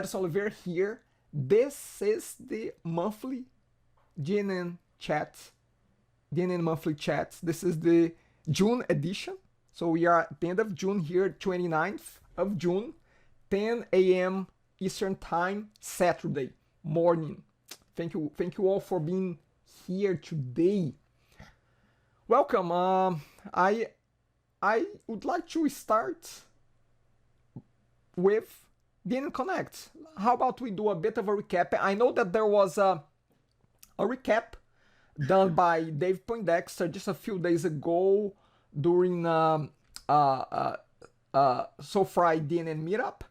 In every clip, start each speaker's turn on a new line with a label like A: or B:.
A: Ssl Oliveira here. This is the monthly DNN chat, DNN monthly chat. This is the June edition. So we are at the end of June here, 29th of June, 10 a.m. Eastern Time, Saturday morning. Thank you all for being here today. Welcome. I would like to start with DNN-Connect. How about we do a bit of a recap? I know that there was a recap done by Dave Poindexter just a few days ago during SoFri DNN Meetup,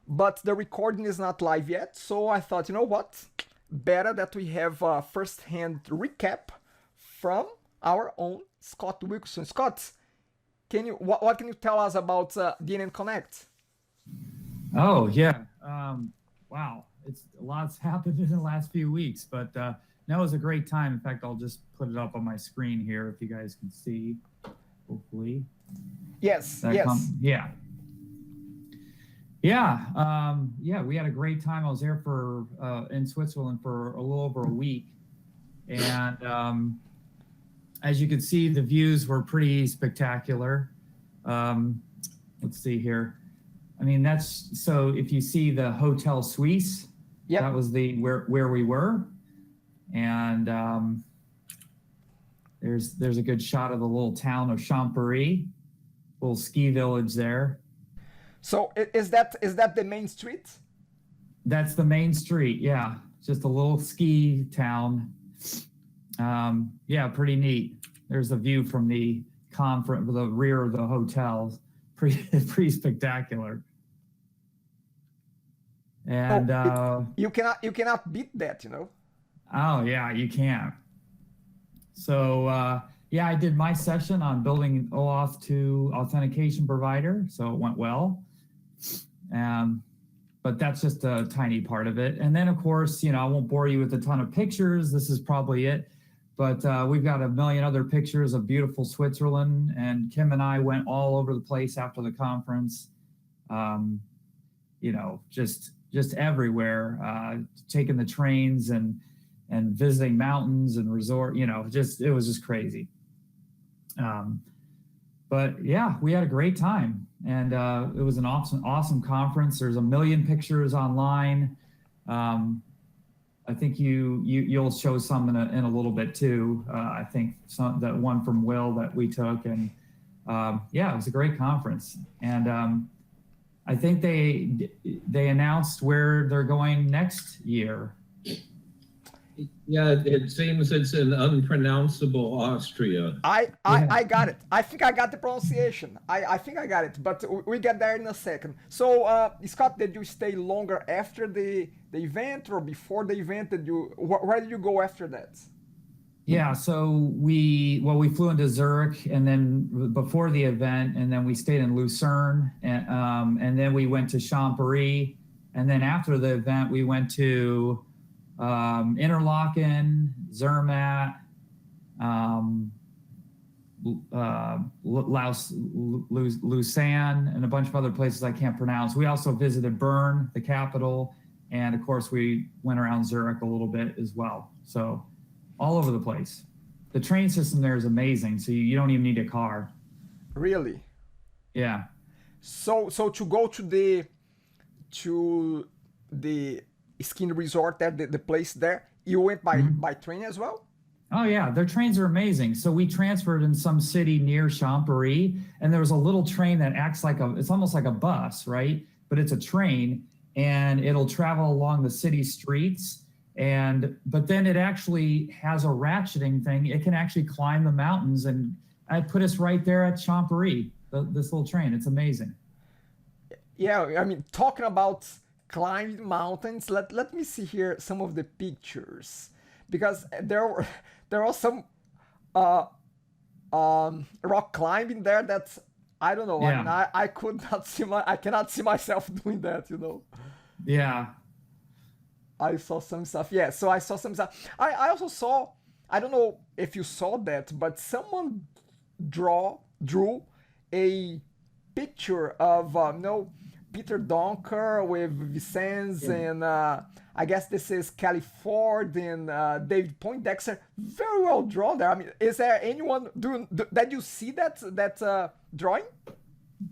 A: but the recording is not live yet, so I thought, you know what? Better that we have a first-hand recap from our own Scott Wilson. Scott, what can you tell us about DNN-Connect?
B: Oh, yeah. Wow. A lot's happened in the last few weeks, but no, it was a great time. In fact, I'll just put it up on my screen here if you guys can see, hopefully.
A: Yes,
B: yeah. Yeah, we had a great time. I was there in Switzerland for a little over a week. And as you can see, the views were pretty spectacular. Let's see here. I mean, so if you see the Hotel Suisse, yep. That was where we were. And there's a good shot of the little town of Champéry, little ski village there.
A: So is that the main street?
B: That's the main street, yeah. Just a little ski town. Yeah, pretty neat. There's a view from the rear of the hotel. Pretty spectacular. And
A: you cannot beat that, you know.
B: Oh yeah, you can't. So yeah, I did my session on building OAuth 2 authentication provider, so it went well. But that's just a tiny part of it. And then of course, you know, I won't bore you with a ton of pictures. This is probably it. But we've got a million other pictures of beautiful Switzerland, and Kim and I went all over the place after the conference. You know, just everywhere, taking the trains and visiting mountains and resort. You know, it was just crazy. But yeah, we had a great time, and it was an awesome conference. There's a million pictures online. I think you'll show some in a little bit too. I think that one from Will that we took, and yeah, it was a great conference. And I think they announced where they're going next year.
C: Yeah, it seems it's in unpronounceable Austria.
A: I got it. I think I got the pronunciation. I think I got it, but we get there in a second. So, Scott, did you stay longer after the event or before the event? Where did you go after that?
B: Yeah, so we flew into Zurich, and then before the event, and then we stayed in Lucerne, and then we went to Champéry, and then after the event we went to Interlaken, Zermatt, Lausanne, and a bunch of other places I can't pronounce. We also visited Bern, the capital, and of course we went around Zurich a little bit as well. So all over the place. The train system there is amazing, so you don't even need a car.
A: Really?
B: Yeah.
A: So to go to the ski resort there, the place there, you went by train as well?
B: Oh yeah, their trains are amazing. So we transferred in some city near Champéry, and there was a little train that acts like it's almost like a bus, right? But it's a train, and it'll travel along the city streets. But then it actually has a ratcheting thing. It can actually climb the mountains, and I put us right there at Champéry, this little train. It's amazing.
A: Yeah, I mean, talking about climbing mountains, let me see here some of the pictures, because there was some rock climbing there that I don't know.
B: Yeah.
A: I mean, I cannot see myself doing that, you know.
B: Yeah.
A: I saw some stuff. Yeah, so I saw some stuff. I also saw, I don't know if you saw that, but someone drew a picture of Peter Donker with Vicens and I guess this is Kelly Ford and David Poindexter. Very well drawn there. I mean, is there anyone that you see that drawing?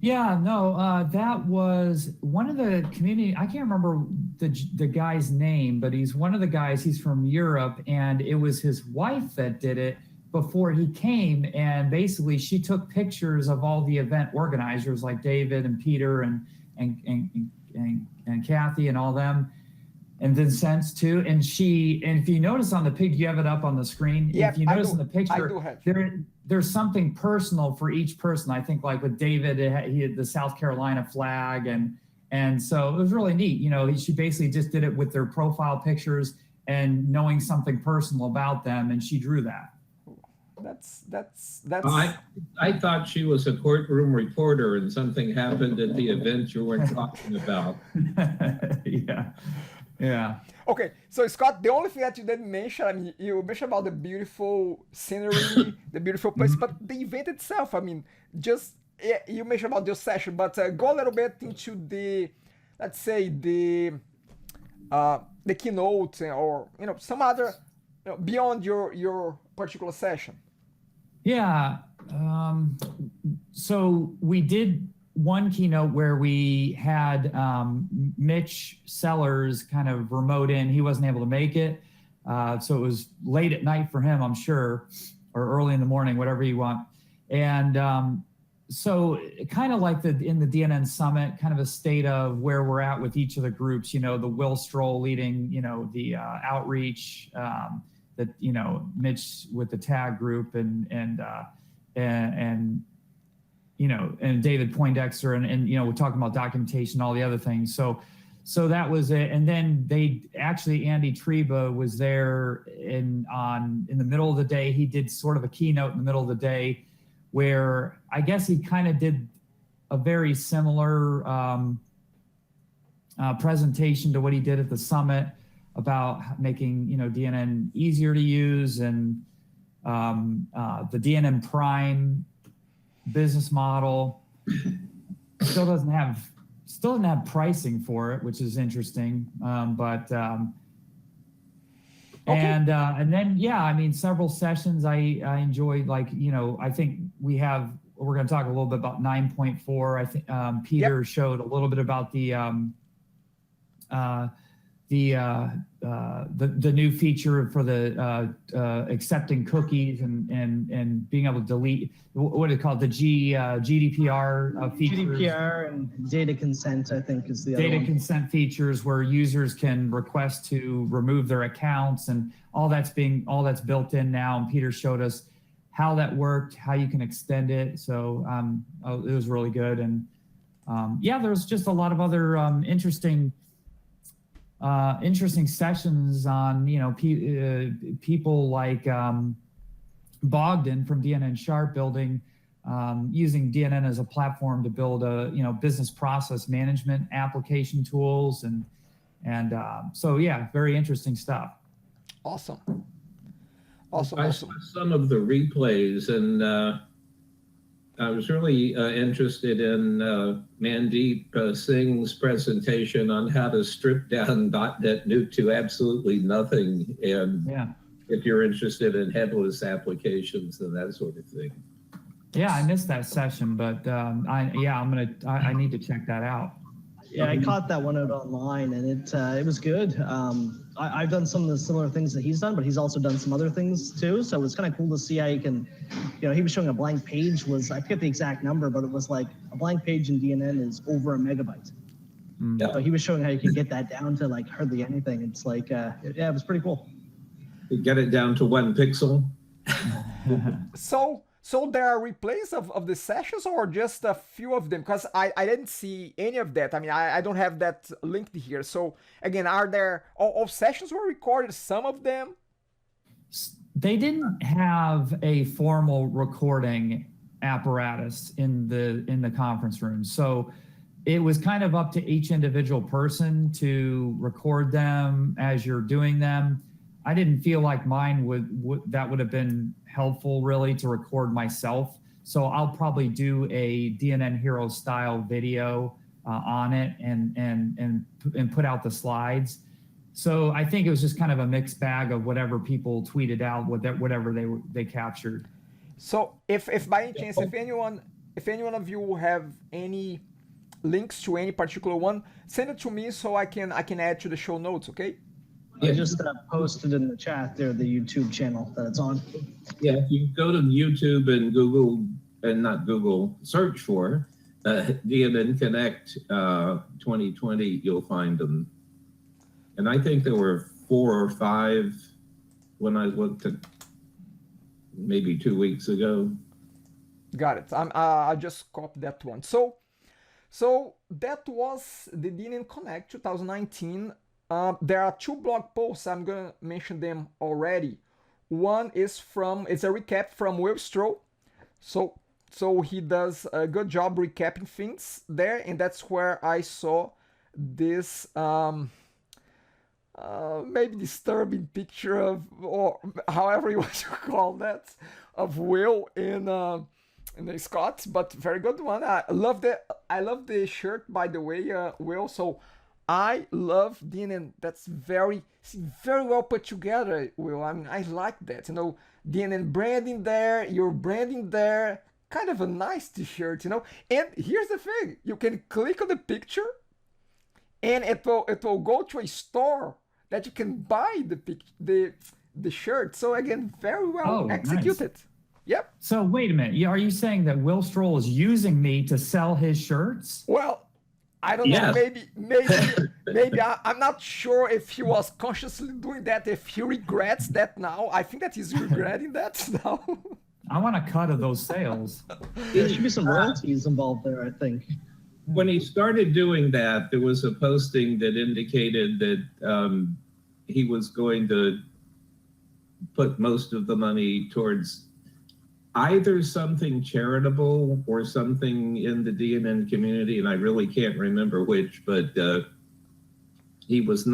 B: Yeah, no, that was one of the community. I can't remember the guy's name, but he's one of the guys. He's from Europe, and it was his wife that did it before he came. And basically, she took pictures of all the event organizers, like David and Peter and Kathy and all them, and Vincenz too. And if you notice on the picture, you have it up on the screen.
A: Yeah,
B: if you notice in the picture, there's something personal for each person. I think like with David, he had the South Carolina flag, and so it was really neat. You know, she basically just did it with their profile pictures and knowing something personal about them, and she drew that.
A: That's.
C: I thought she was a courtroom reporter and something happened at the event you weren't talking about.
B: Yeah.
A: Okay, so Scott, the only thing that you didn't mention, I mean, you mentioned about the beautiful scenery, the beautiful place, but the event itself, I mean, you mentioned about your session, but go a little bit into the, let's say, the keynote or, some other, beyond your particular session.
B: Yeah, so we did one keynote where we had Mitch Sellers kind of remote in. He wasn't able to make it. So it was late at night for him, I'm sure, or early in the morning, whatever you want. And so kind of like in the DNN Summit, kind of a state of where we're at with each of the groups, the Will Stroll leading, the outreach, Mitch with the TAG group and David Poindexter and we're talking about documentation, all the other things. So that was it. And then Andy Treba was there in the middle of the day. He did sort of a keynote in the middle of the day where I guess he kind of did a very similar presentation to what he did at the summit about making, DNN easier to use and the DNN Prime business model. Still doesn't have pricing for it, which is interesting. Okay. And then several sessions I enjoyed. I think we're going to talk a little bit about 9.4. I think Peter showed a little bit about the new feature for the accepting cookies and being able to delete, what is it called, the GDPR features.
D: GDPR and data consent, I think, is the other one.
B: Data consent features where users can request to remove their accounts, and all that's built in now. And Peter showed us how that worked, how you can extend it. So it was really good. And there's just a lot of other interesting sessions on, people like Bogdan from DNN Sharp building, using DNN as a platform to build business process management application tools. So very interesting stuff.
A: Awesome.
C: I saw some of the replays and I was really interested in Mandeep Singh's presentation on how to strip down .NET Nuke to absolutely nothing. And if you're interested in headless applications and that sort of thing.
B: Yeah, I missed that session, but I need to check that out.
D: Yeah, I caught that one out online, and it was good. I've done some of the similar things that he's done, but he's also done some other things too. So it was kind of cool to see how you can, he was showing a blank page I forget the exact number, but it was like a blank page in DNN is over 1 megabyte. So he was showing how you can get that down to like hardly anything. It's like, it was pretty cool.
C: You get it down to 1 pixel.
A: So there are replays of the sessions or just a few of them? Because I didn't see any of that. I mean, I don't have that linked here. So again, are there, all sessions were recorded, some of them?
B: They didn't have a formal recording apparatus in the conference room. So it was kind of up to each individual person to record them as you're doing them. I didn't feel like mine that would have been helpful really to record myself. So I'll probably do a DNN Hero style video on it and put out the slides. So I think it was just kind of a mixed bag of whatever people tweeted out, whatever they captured.
A: So if by any chance, if anyone of you have any links to any particular one, send it to me so I can add to the show notes, okay?
D: I just posted in the chat there the YouTube channel that it's on.
C: Yeah, if you go to YouTube and Google, and not Google, search for DNN-Connect 2020, you'll find them. And I think there were 4 or 5 when I looked at maybe 2 weeks ago.
A: Got it. I just copied that one. So that was the DNN Connect 2019. There are 2 blog posts. I'm gonna mention them already. One is it's a recap from Will Stroh. So he does a good job recapping things there, and that's where I saw this maybe disturbing picture of, or however you want to call that, of Will in the Scott, but very good one. I love the shirt, by the way, Will. So I love DNN. That's very well put together, Will. I mean, I like that. You know, DNN branding there, your branding there, kind of a nice t-shirt, you know. And here's the thing: you can click on the picture, and it will go to a store that you can buy the shirt. So again, very well executed. Nice. Yep.
B: So wait a minute. Are you saying that Will Stroh is using me to sell his shirts?
A: Well, I don't know. Maybe I'm not sure if he was consciously doing that. If he regrets that now, I think that he's regretting that now.
B: I want a cut of those sales.
D: There should be some royalties involved there, I think.
C: When he started doing that, there was a posting that indicated that he was going to put most of the money towards either something charitable or something in the DNN community, and I really can't remember which, but he was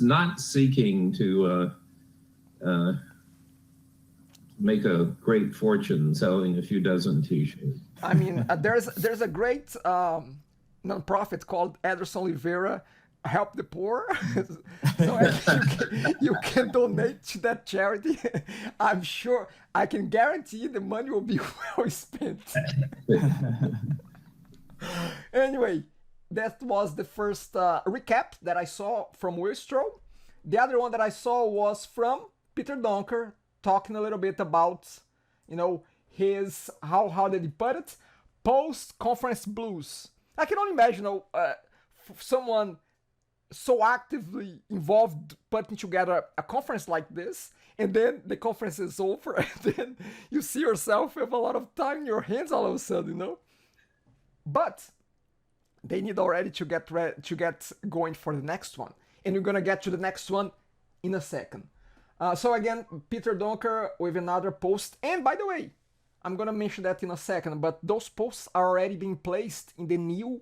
C: not seeking to make a great fortune selling a few dozen t-shirts.
A: I mean, there's a great nonprofit called Ederson Oliveira, Help the Poor. So you can donate to that charity. I'm sure, I can guarantee the money will be well spent. Anyway, that was the first recap that I saw from Will Stroh. The other one that I saw was from Peter Donker, talking a little bit about, you know, his, how did he put it? Post-conference blues. I can only imagine, you know, someone so actively involved putting together a conference like this, and then the conference is over, and then you see yourself with a lot of time in your hands all of a sudden, you know. But they need already to get going for the next one, and we're gonna get to the next one in a second. So again, Peter Donker with another post, and by the way, I'm gonna mention that in a second, but those posts are already being placed in the new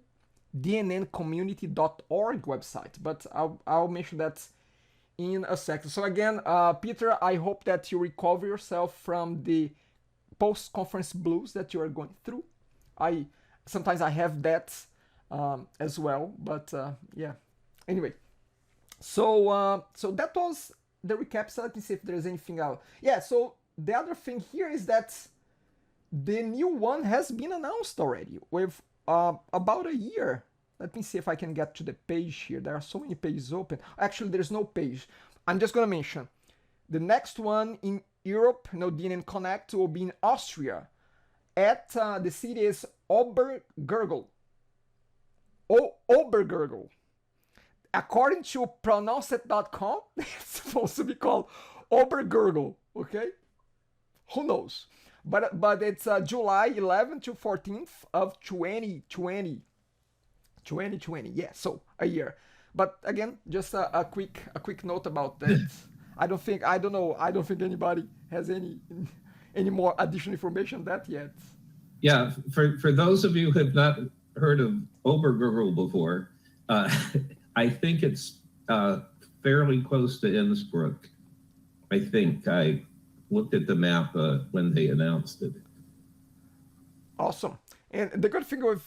A: DNNcommunity.org website, but I'll mention that in a second. So again, Peter, I hope that you recover yourself from the post-conference blues that you are going through. Sometimes I have that as well, but yeah. Anyway, so that was the recap. So let me see if there's anything else. Yeah, so the other thing here is that the new one has been announced already with about a year. Let me see if I can get to the page here. There are so many pages open. Actually, there's no page. I'm just going to mention the next one in Europe, you know, DNN-Connect, will be in Austria at the city is Obergurgl. Obergurgl. According to pronounceit.com, it's supposed to be called Obergurgl, okay? Who knows? But it's July 11th to 14th of 2020. 2020, yeah, so a year. But again, just a quick note about that. I don't think anybody has any more additional information on that yet.
C: Yeah, for those of you who have not heard of Obergurgl before, I think it's fairly close to Innsbruck. I think I looked at the map when they announced it.
A: Awesome. And the good thing with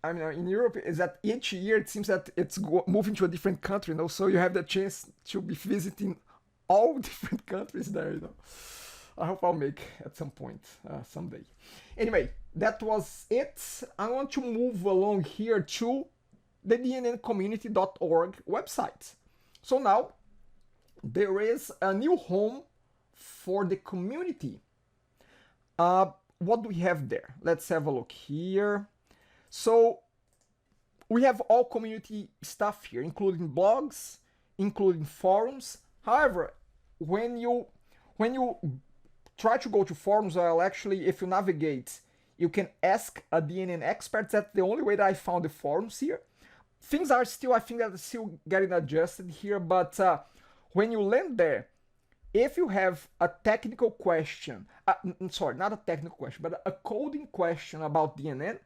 A: I mean, in Europe, is that each year it seems that it's moving to a different country, so you have the chance to be visiting all different countries there, I hope I'll make at some point, someday. Anyway, that was it. I want to move along here to the DNNcommunity.org website. So now there is a new home for the community. What do we have there? Let's have a look here. So we have all community stuff here, including blogs, including forums. However, when you try to go to forums, well, actually, if you navigate, you can ask a DNN expert. That's the only way that I found the forums here. Things are still, I think that still getting adjusted here, but when you land there, if you have a technical question, sorry, not a technical question, but a coding question about DNN,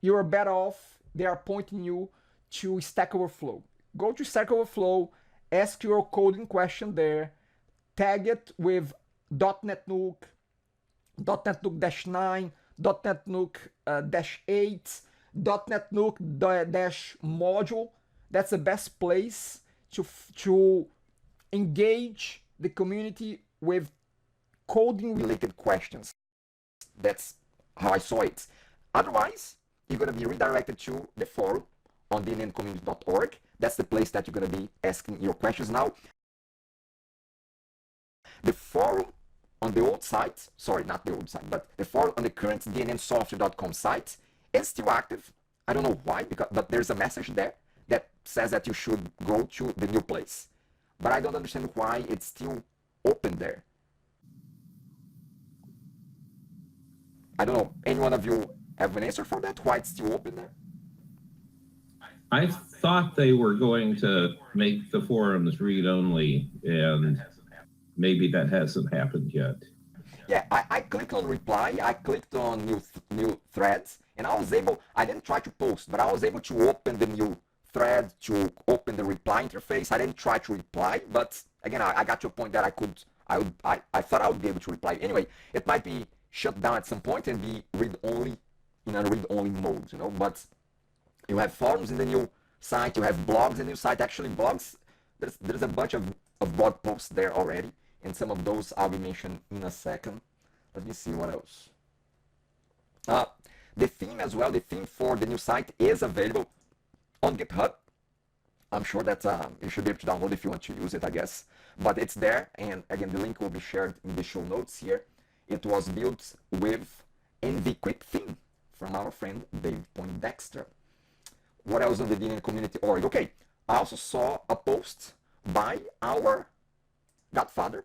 A: you are better off, they are pointing you to Stack Overflow. Go to Stack Overflow, ask your coding question there, tag it with .NET Nuke, .NET Nuke-9, .NET Nuke-8, .NET Nuke-module. That's the best place to engage the community with coding related questions. That's how I saw it. Otherwise, you're going to be redirected to the forum on DNNcommunity.org. That's the place that you're going to be asking your questions now. The forum on the old site, sorry, not the old site, but the forum on the current DNNsoftware.com site is still active. I don't know why, but there's a message there that says that you should go to the new place. But I don't understand why it's still open there. I don't know, any one of you have an answer for that? Why it's still open there?
C: I thought they were going to make the forums read-only, and maybe that hasn't happened yet.
A: Yeah, I clicked on reply, I clicked on new threads, and I didn't try to post, but I was able to open the new thread, to open the reply interface. I didn't try to reply, but again, I got to a point that I thought I would be able to reply. Anyway, it might be shut down at some point and be read-only, in a read-only mode, but you have forums in the new site, you have blogs in the new site. Actually, blogs, there's a bunch of blog posts there already, and some of those I'll be mentioning in a second. Let me see what else. The theme as well, the theme for the new site is available on GitHub. I'm sure that you should be able to download if you want to use it, I guess. But it's there, and again, the link will be shared in the show notes here. It was built with NVQuick theme from our friend Dave Poindexter. What else on the DNN community.org? Okay, I also saw a post by our godfather,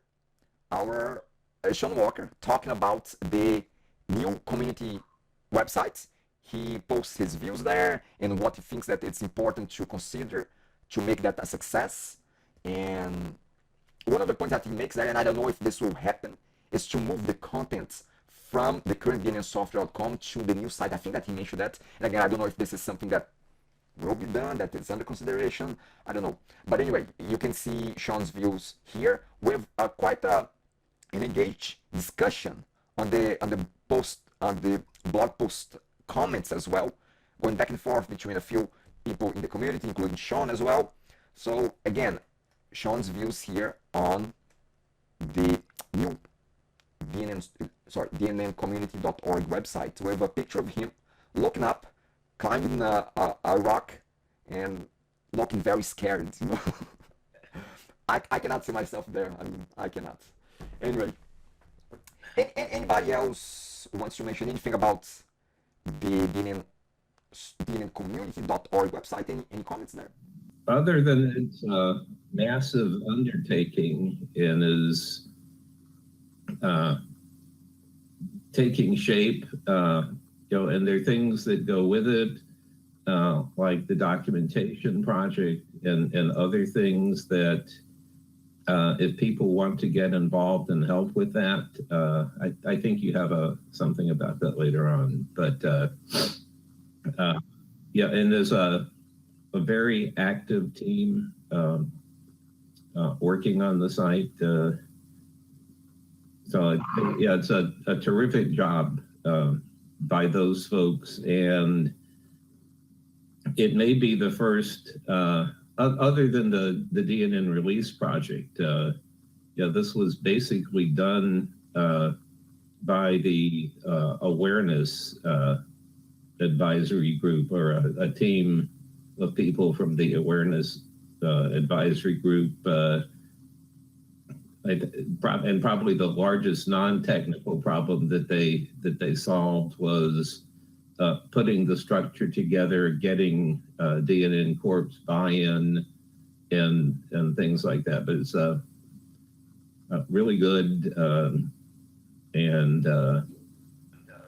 A: our Shaun Walker, talking about the new community website. He posts his views there and what he thinks that it's important to consider to make that a success. And one of the points that he makes there, and I don't know if this will happen, is to move the contents from the current DNNsoftware.com to the new site. I think that he mentioned that. And again, I don't know if this is something that will be done, that is under consideration. I don't know. But anyway, you can see Shaun's views here with quite an engaged discussion on the blog post comments as well, going back and forth between a few people in the community, including Shaun as well. So again, Shaun's views here on the new DNNcommunity.org website with a picture of him looking up, climbing a rock, and looking very scared. I cannot see myself there. I mean, I cannot. Anyway, anybody else wants to mention anything about the DNNcommunity.org website? Any comments there?
C: Other than it's a massive undertaking and is taking shape, and there are things that go with it, like the documentation project and other things that if people want to get involved and help with that, I think you have something about that later on. But yeah, and there's a very active team working on the site. So yeah, it's a terrific job by those folks, and it may be the first, other than the DNN release project. This was basically done by the awareness advisory group, or a team of people from the awareness advisory group. And probably the largest non-technical problem that they solved was putting the structure together, getting DNN Corp's buy-in, and things like that. But it's really good and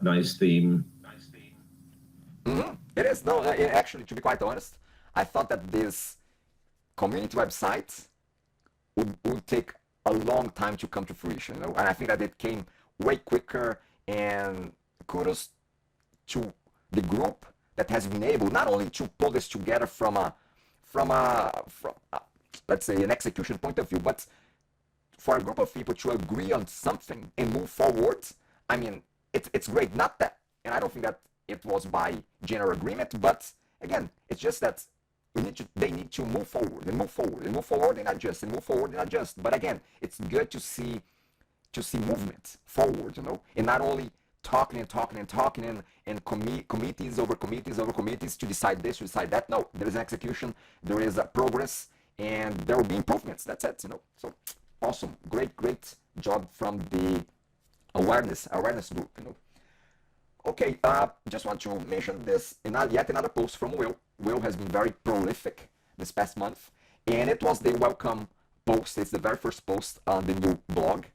C: nice theme.
E: Mm-hmm. It is. No, actually, to be quite honest, I thought that this community website would take a long time to come to fruition, you know? And I think that it came way quicker, and kudos to the group that has been able not only to pull this together from let's say an execution point of view, but for a group of people to agree on something and move forward. I mean, it's great. Not that, and I don't think that it was by general agreement, but again, it's just that they need to move forward and move forward and move forward and adjust and move forward and adjust. But again, it's good to see movement forward, you know, and not only talking and committees over committees to decide this, to decide that. No, there is an execution, there is a progress, and there will be improvements. That's it, you know. So awesome, great job from the awareness group, you know. Okay, just want to mention this, yet another post from Will. Will has been very prolific this past month, and it was the welcome post. It's the very first post on the new blog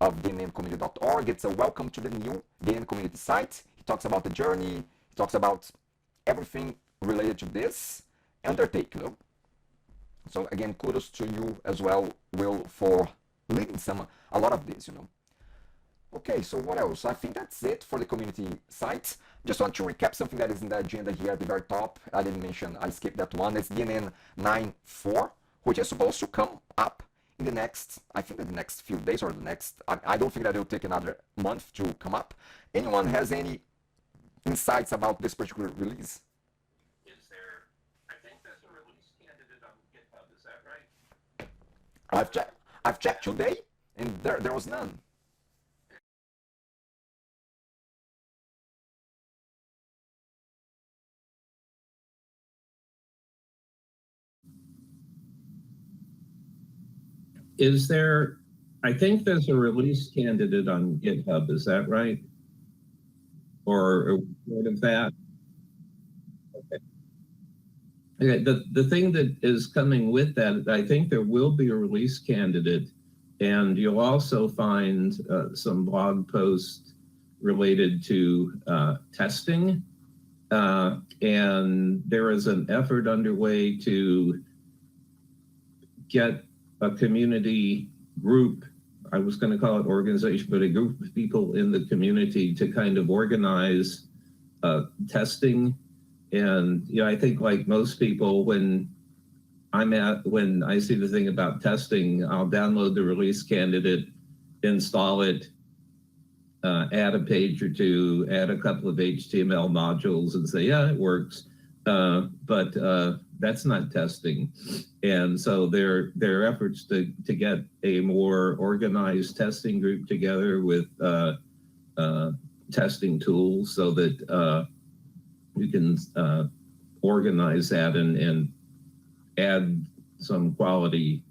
E: of DNNcommunity.org. It's a welcome to the new DNN community site. He talks about the journey, he talks about everything related to this undertaking, you know. So again, kudos to you as well, Will, for leading a lot of this, you know. Okay, so what else? I think that's it for the community site. Just want to recap something that is in the agenda here at the very top. I didn't mention, I skipped that one. It's DNN 9.4, which is supposed to come up in the next, I think in the next few days, or the next, I don't think that it will take another month to come up. Anyone has any insights about this particular release?
C: Is there, I think there's a release candidate on GitHub, is that right?
E: I've checked today, and there was none.
C: Is there, I think there's a release candidate on GitHub, is that right? Or what of that? Okay, the thing that is coming with that, I think there will be a release candidate, and you'll also find some blog posts related to testing. And there is an effort underway to get a community group, I was going to call it organization, but a group of people in the community to kind of organize testing. And I think like most people, when I see the thing about testing, I'll download the release candidate, install it, add a page or two, add a couple of HTML modules, and say, yeah, it works. But that's not testing. And so there are efforts to get a more organized testing group together with testing tools so that you can organize that and add some quality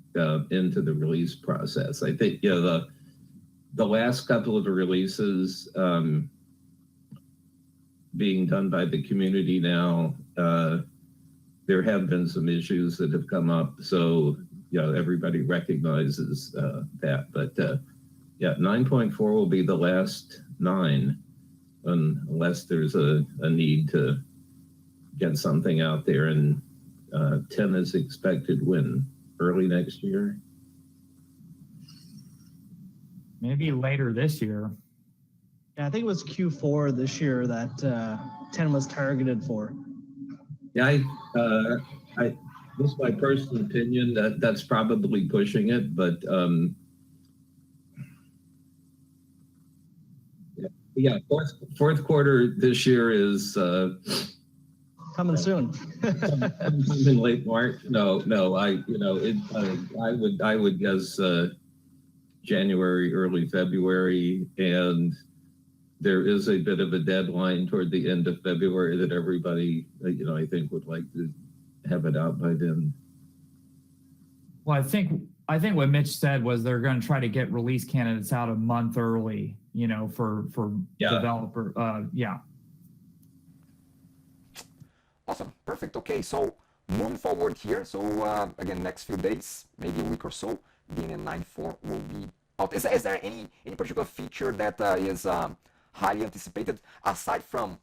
C: into the release process. I think the last couple of the releases being done by the community now, there have been some issues that have come up, so everybody recognizes that. But 9.4 will be the last 9, unless there's a need to get something out there. And 10 is expected when? Early next year?
B: Maybe later this year.
D: Yeah, I think it was Q4 this year that 10 was targeted for.
C: Yeah, this is my personal opinion, that's probably pushing it, but fourth quarter this year is
D: Coming soon.
C: In late March? No. I would guess January, early February, and there is a bit of a deadline toward the end of February that everybody, I think would like to have it out by then.
B: Well, I think what Mitch said was they're going to try to get release candidates out a month early, for developer. Yeah.
E: Awesome, perfect. Okay, so moving forward here. So again, next few days, maybe a week or so, DNN 9.4 will be out. Is there any particular feature that is highly anticipated aside from,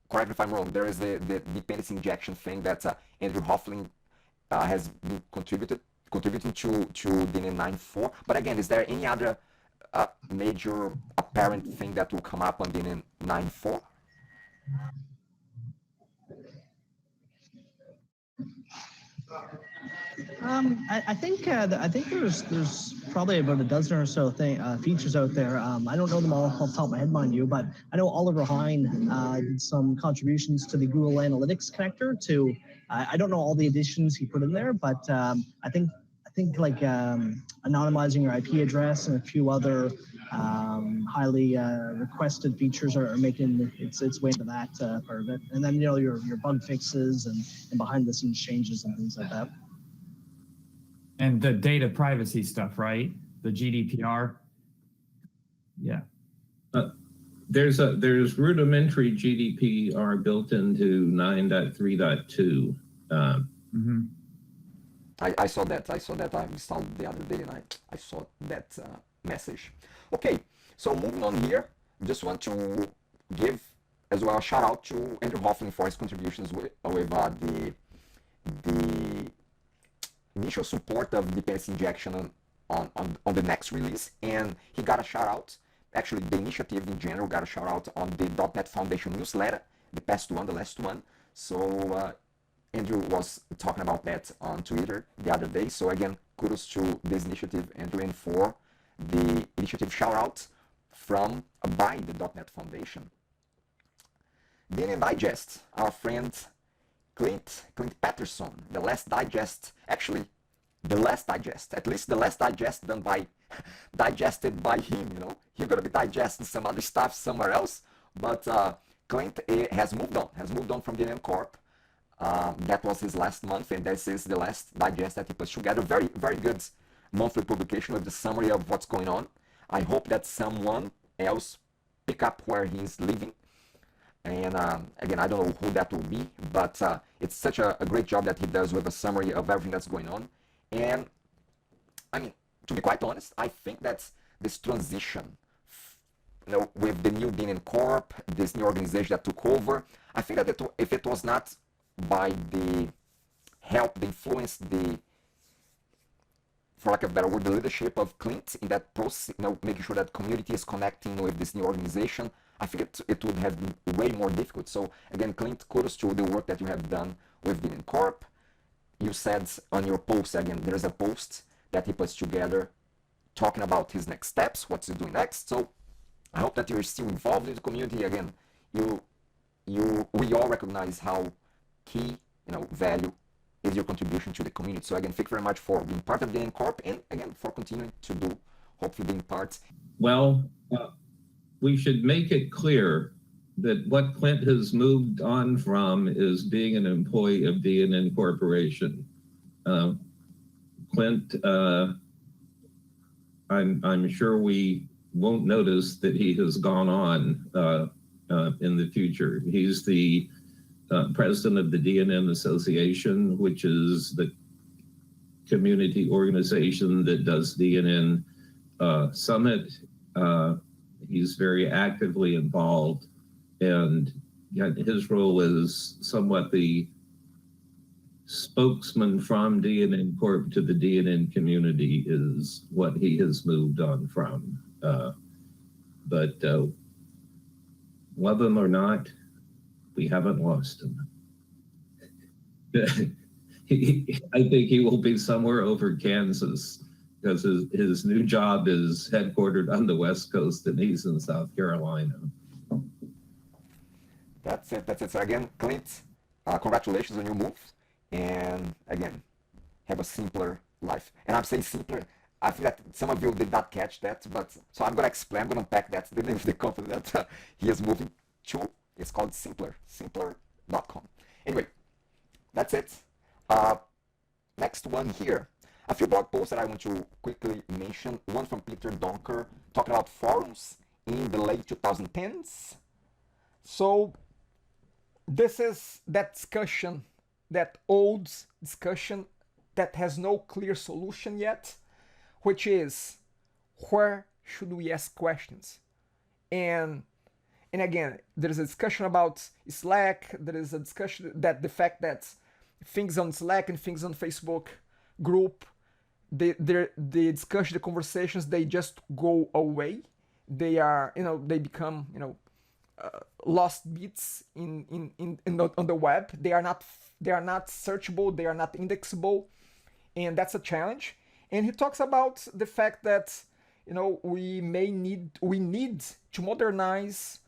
E: correct me if I'm wrong, there is the dependency injection thing that Andrew Hoefling has been contributing to DNN 9.4. But again, is there any other major apparent thing that will come up on DNN 9.4?
D: I think there's probably about a dozen or so features out there. I don't know them all off the top of my head, mind you, but I know Oliver Hine did some contributions to the Google Analytics connector. I don't know all the additions he put in there, but I think like anonymizing your IP address and a few other highly requested features are making its way into that part of it. And then your bug fixes and behind the scenes changes and things like that.
B: And the data privacy stuff, right? The GDPR. Yeah.
C: There's rudimentary GDPR built into 9.3.2.
E: I saw that. I installed the other day, and I saw that message. Okay, so moving on here, just want to give as well a shout out to Andrew Hoefling for his contributions with the initial support of dependency injection on the next release, and he got a shout out. Actually, the initiative in general got a shout out on the .NET Foundation newsletter, the last one. So Andrew was talking about that on Twitter the other day. So again, kudos to this initiative, Andrew, and for the initiative shout out by the .NET Foundation. DNN Digest, our friend Clint Patterson, the last digest, at least the last digest digested by him, He's gonna be digesting some other stuff somewhere else, but Clint has moved on from DNN Corp. That was his last month, and this is the last digest that he puts together. Very, very good monthly publication with the summary of what's going on. I hope that someone else pick up where he's leaving. And again, I don't know who that will be, but it's such a great job that he does with a summary of everything that's going on. And I mean, to be quite honest, I think that this transition, with the new DNN Corp, this new organization that took over, I think that if it was not by the help, the influence, for lack of a better word, the leadership of Clint in that process, making sure that community is connecting with this new organization, I think it would have been way more difficult. So again, Clint, kudos to the work that you have done with DNN Corp. You said on your post, again, there's a post that he puts together talking about his next steps, what's he doing next. So I hope that you're still involved in the community. Again, we all recognize how key, value is your contribution to the community. So again, thank you very much for being part of DNN Corp, and again, for continuing to do, hopefully being part.
C: Well, we should make it clear that what Clint has moved on from is being an employee of DNN Corporation. Clint, I'm sure we won't notice that he has gone on in the future. He's the president of the DNN Association, which is the community organization that does DNN Summit. He's very actively involved, and his role is somewhat the spokesman from DNN Corp to the DNN community is what he has moved on from. But love him or not, we haven't lost him. I think he will be somewhere over Kansas, because his new job is headquartered on the West Coast, and he's in South Carolina.
E: That's it. So again, Clint, congratulations on your move. And again, have a simpler life. And I'm saying simpler. I think that some of you did not catch that, but so I'm gonna explain. I'm gonna unpack that. The name of the company that he is moving to is called Simpler, simpler.com. Anyway, that's it. Next one here. A few blog posts that I want to quickly mention. One from Peter Donker talking about forums in the late 2010s. So this is that discussion, that old discussion that has no clear solution yet, which is, where should we ask questions? And again, there is a discussion about Slack. There is a discussion that the fact that things on Slack and things on Facebook group, the discussion, the conversations, they just go away. They are, they become, lost bits on the web. They are not searchable. They are not indexable, and that's a challenge. And he talks about the fact that, we need to modernize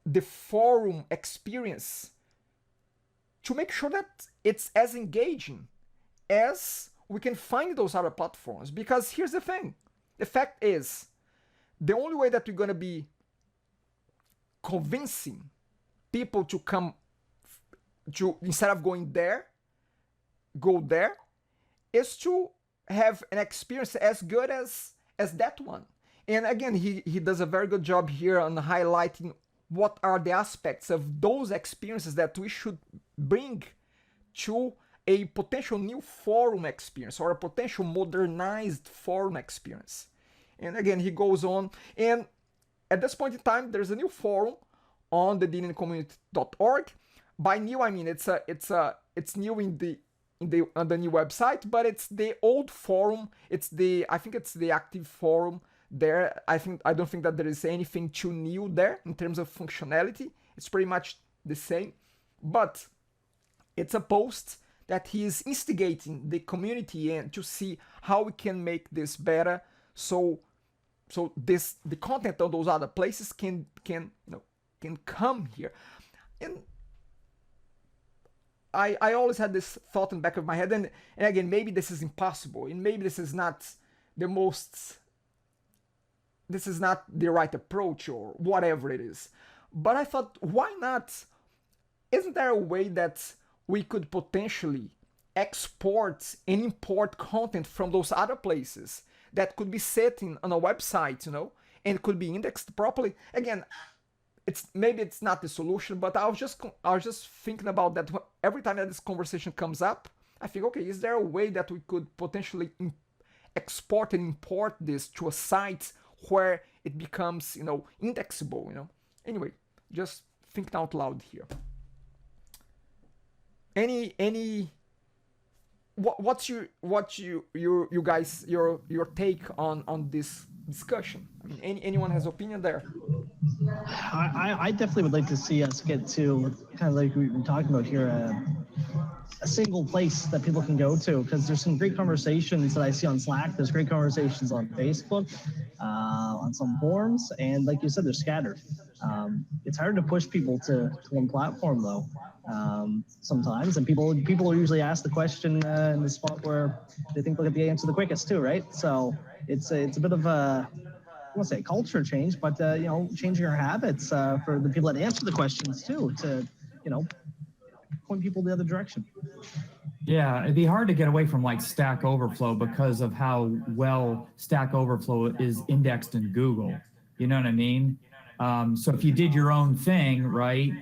E: the forum experience to make sure that it's as engaging as we can find those other platforms. Because here's the thing. The fact is, the only way that we're going to be convincing people to come to, instead of going there, go there, is to have an experience as good as that one. And again, he does a very good job here on highlighting what are the aspects of those experiences that we should bring to a potential new forum experience or a potential modernized forum experience. And again, he goes on, and at this point in time, there's a new forum on the DNNcommunity.org. By new, I mean it's new on the new website, but it's the old forum. I think it's the active forum there. I don't think that there is anything too new there in terms of functionality. It's pretty much the same, but it's a post that he is instigating the community and to see how we can make this better. So the content of those other places can come here. And I always had this thought in the back of my head, and again, maybe this is impossible, and maybe this is not the right approach or whatever it is. But I thought, why not? Isn't there a way that we could potentially export and import content from those other places that could be set on a website, and could be indexed properly? Again, maybe it's not the solution, but I was just thinking about that every time that this conversation comes up. I think, okay, is there a way that we could potentially export and import this to a site where it becomes, indexable, Anyway, just thinking out loud here. What's your guys your take on this discussion? I mean, anyone has opinion there?
D: I definitely would like to see us get to, kind of like we've been talking about here, a single place that people can go to, because there's some great conversations that I see on Slack. There's great conversations on Facebook, on some forums, and like you said, they're scattered. It's hard to push people to one platform though, sometimes, and people are usually asked the question in the spot where they think they'll get the answer the quickest too, right? So it's a bit of a, I won't say culture change, but changing our habits for the people that answer the questions too, to point people the other direction.
B: Yeah, it'd be hard to get away from like Stack Overflow because of how well Stack Overflow is indexed in Google. You know what I mean? So if you did your own thing, right?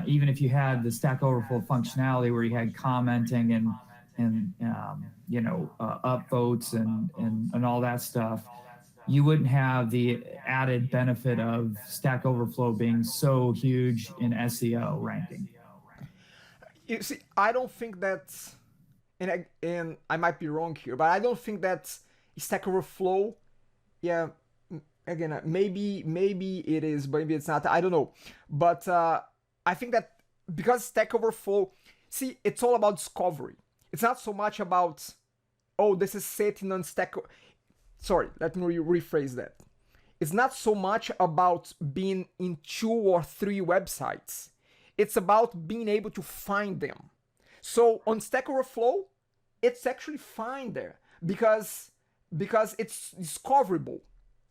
B: Even if you had the Stack Overflow functionality where you had commenting and upvotes and all that stuff, you wouldn't have the added benefit of Stack Overflow being so huge in SEO ranking.
A: You see, I don't think that's, and I might be wrong here, but I don't think that Stack Overflow, yeah, again, maybe it is, but maybe it's not, I don't know. But I think that because Stack Overflow, see, it's all about discovery. It's not so much about, oh, this is sitting on Stack. Sorry, let me rephrase that. It's not so much about being in 2 or 3 websites. It's about being able to find them. So on Stack Overflow, it's actually fine there because it's discoverable.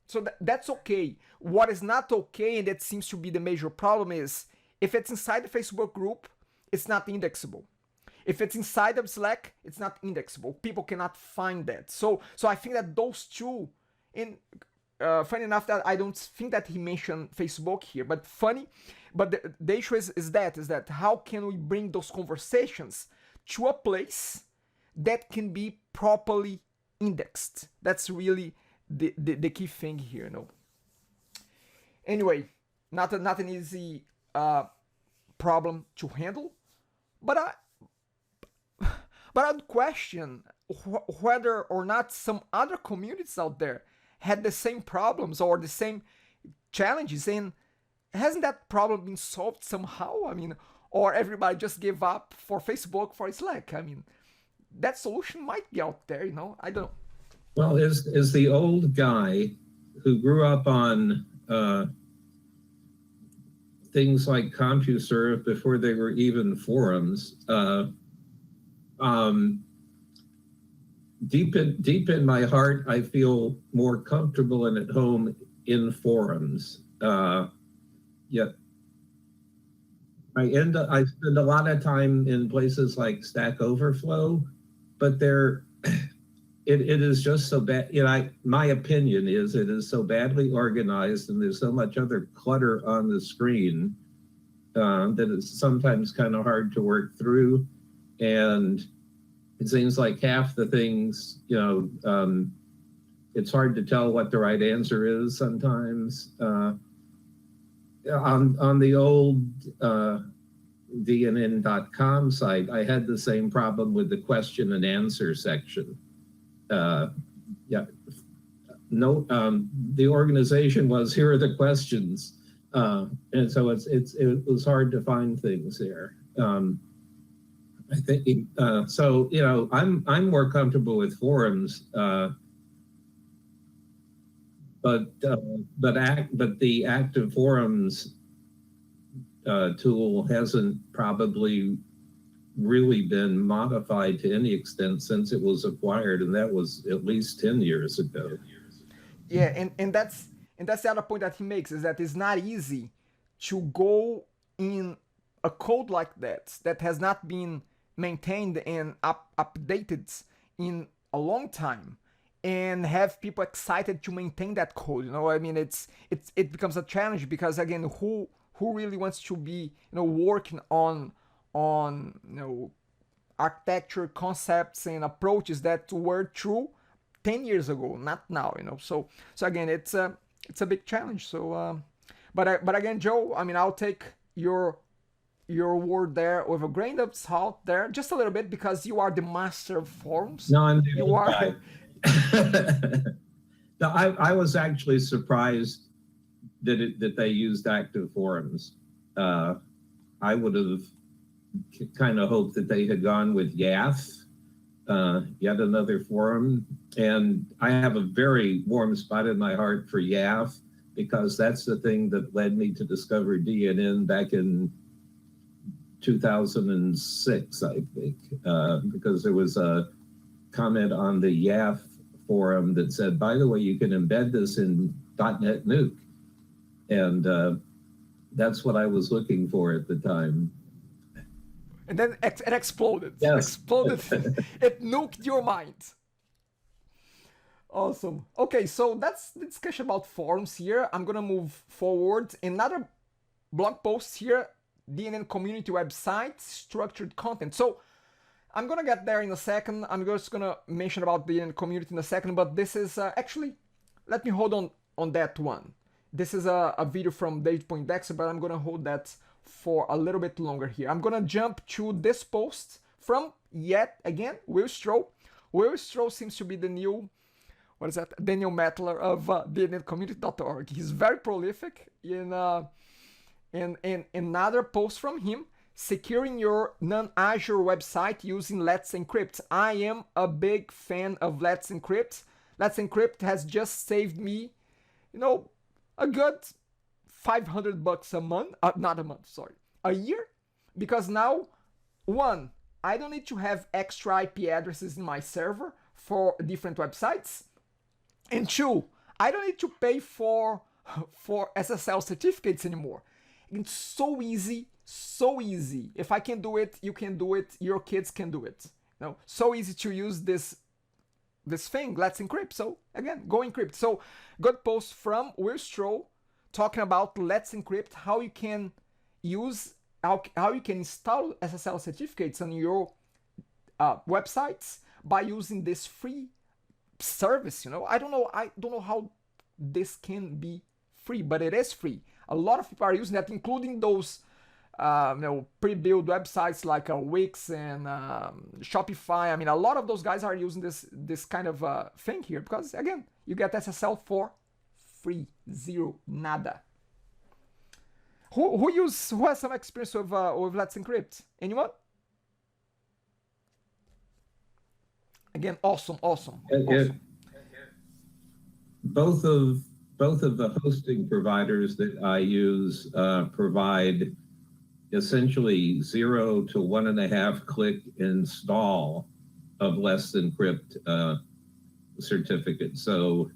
A: So that's okay. What is not okay, and that seems to be the major problem, is if it's inside the Facebook group, it's not indexable. If it's inside of Slack, it's not indexable. People cannot find that. So I think that those two, and funny enough that I don't think that he mentioned Facebook here, but the issue is that how can we bring those conversations to a place that can be properly indexed? That's really the key thing here, Anyway, not an easy problem to handle, but I'd question whether or not some other communities out there had the same problems or the same challenges, and hasn't that problem been solved somehow? I mean, or everybody just gave up for Facebook, for Slack? I mean, that solution might be out there, I don't know.
C: Well, is the old guy who grew up on things like CompuServe before they were even forums, deep in my heart, I feel more comfortable and at home in forums. Yet I spend a lot of time in places like Stack Overflow, but it is just so bad. My opinion is it is so badly organized, and there's so much other clutter on the screen that it's sometimes kind of hard to work through. And it seems like half the things, it's hard to tell what the right answer is sometimes. On the old DNN.com site, I had the same problem with the question and answer section. The organization was, here are the questions, and so it was hard to find things there. I think so. I'm more comfortable with forums, but the active forums tool hasn't probably really been modified to any extent since it was acquired, and that was at least 10 years ago.
A: Yeah, and that's the other point that he makes, is that it's not easy to go in a code like that has not been maintained and updated in a long time, and have people excited to maintain that code. I mean, it becomes a challenge because, again, who really wants to be working on architecture concepts and approaches that were true 10 years ago, not now. So again, it's a big challenge. So but again, Joe, I mean, I'll take your word there with a grain of salt there, just a little bit, because you are the master of forums.
C: No, I'm the old guy. No, I was actually surprised that they used active forums. I would have kind of hoped that they had gone with YAF, yet another forum. And I have a very warm spot in my heart for YAF, because that's the thing that led me to discover DNN back in 2006, I think, because there was a comment on the YAF forum that said, by the way, you can embed this in .NET Nuke. And that's what I was looking for at the time.
A: And then it exploded.
C: Yes.
A: Exploded. It nuked your mind. Awesome. Okay, so that's the discussion about forums here. I'm gonna move forward. Another blog post here, DNN community website, structured content. So I'm gonna get there in a second. I'm just gonna mention about the DNN community in a second, but this is actually, let me hold on that one. This is a video from David Poindexter, but I'm gonna hold that for a little bit longer here. I'm gonna jump to this post from, yet again, Will Stroh. Will Stroh seems to be the new, what is that, Daniel Mettler of DNNcommunity.org. He's very prolific. In another post from him, securing your non-Azure website using Let's Encrypt. I am a big fan of Let's Encrypt. Let's Encrypt has just saved me, a good $500 a month, not a month, sorry, a year, because now, one, I don't need to have extra IP addresses in my server for different websites. And two, I don't need to pay for Ssl certificates anymore. It's so easy, so easy. If I can do it, you can do it, your kids can do it. You know, so easy to use this thing, Let's Encrypt. So again, go encrypt. So good post from Will Stroll talking about Let's Encrypt, how you can use, how you can install Ssl certificates on your websites by using this free service. You know, I don't know how this can be free, but it is free. A lot of people are using that, including those pre-built websites like Wix and Shopify. I mean, a lot of those guys are using this kind of thing here because, again, you get SSL for free, zero, nada. Who has some experience with Let's Encrypt? Anyone? Again, awesome.
C: Both of the hosting providers that I use provide essentially 0 to 1.5 click install of Let's Encrypt certificate. So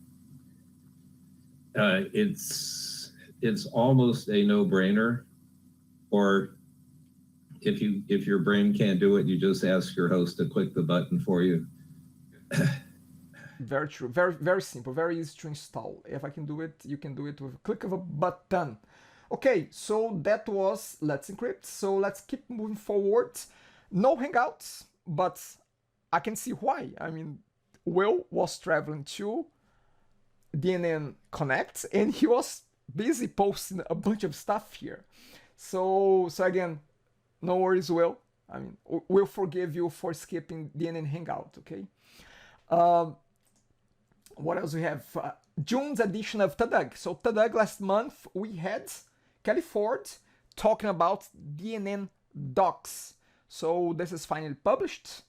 C: it's almost a no-brainer. Or if your brain can't do it, you just ask your host to click the button for you.
A: Very true. Very, very simple. Very easy to install. If I can do it, you can do it with a click of a button. Okay, so that was Let's Encrypt. So let's keep moving forward. No Hangouts, but I can see why. I mean, Will was traveling to DNN-Connect and he was busy posting a bunch of stuff here. So again, no worries, Will. I mean, we'll forgive you for skipping DNN Hangout, okay? What else we have? June's edition of TADUG. So TADUG last month, we had Kelly Ford talking about DNN Docs. So this is finally published.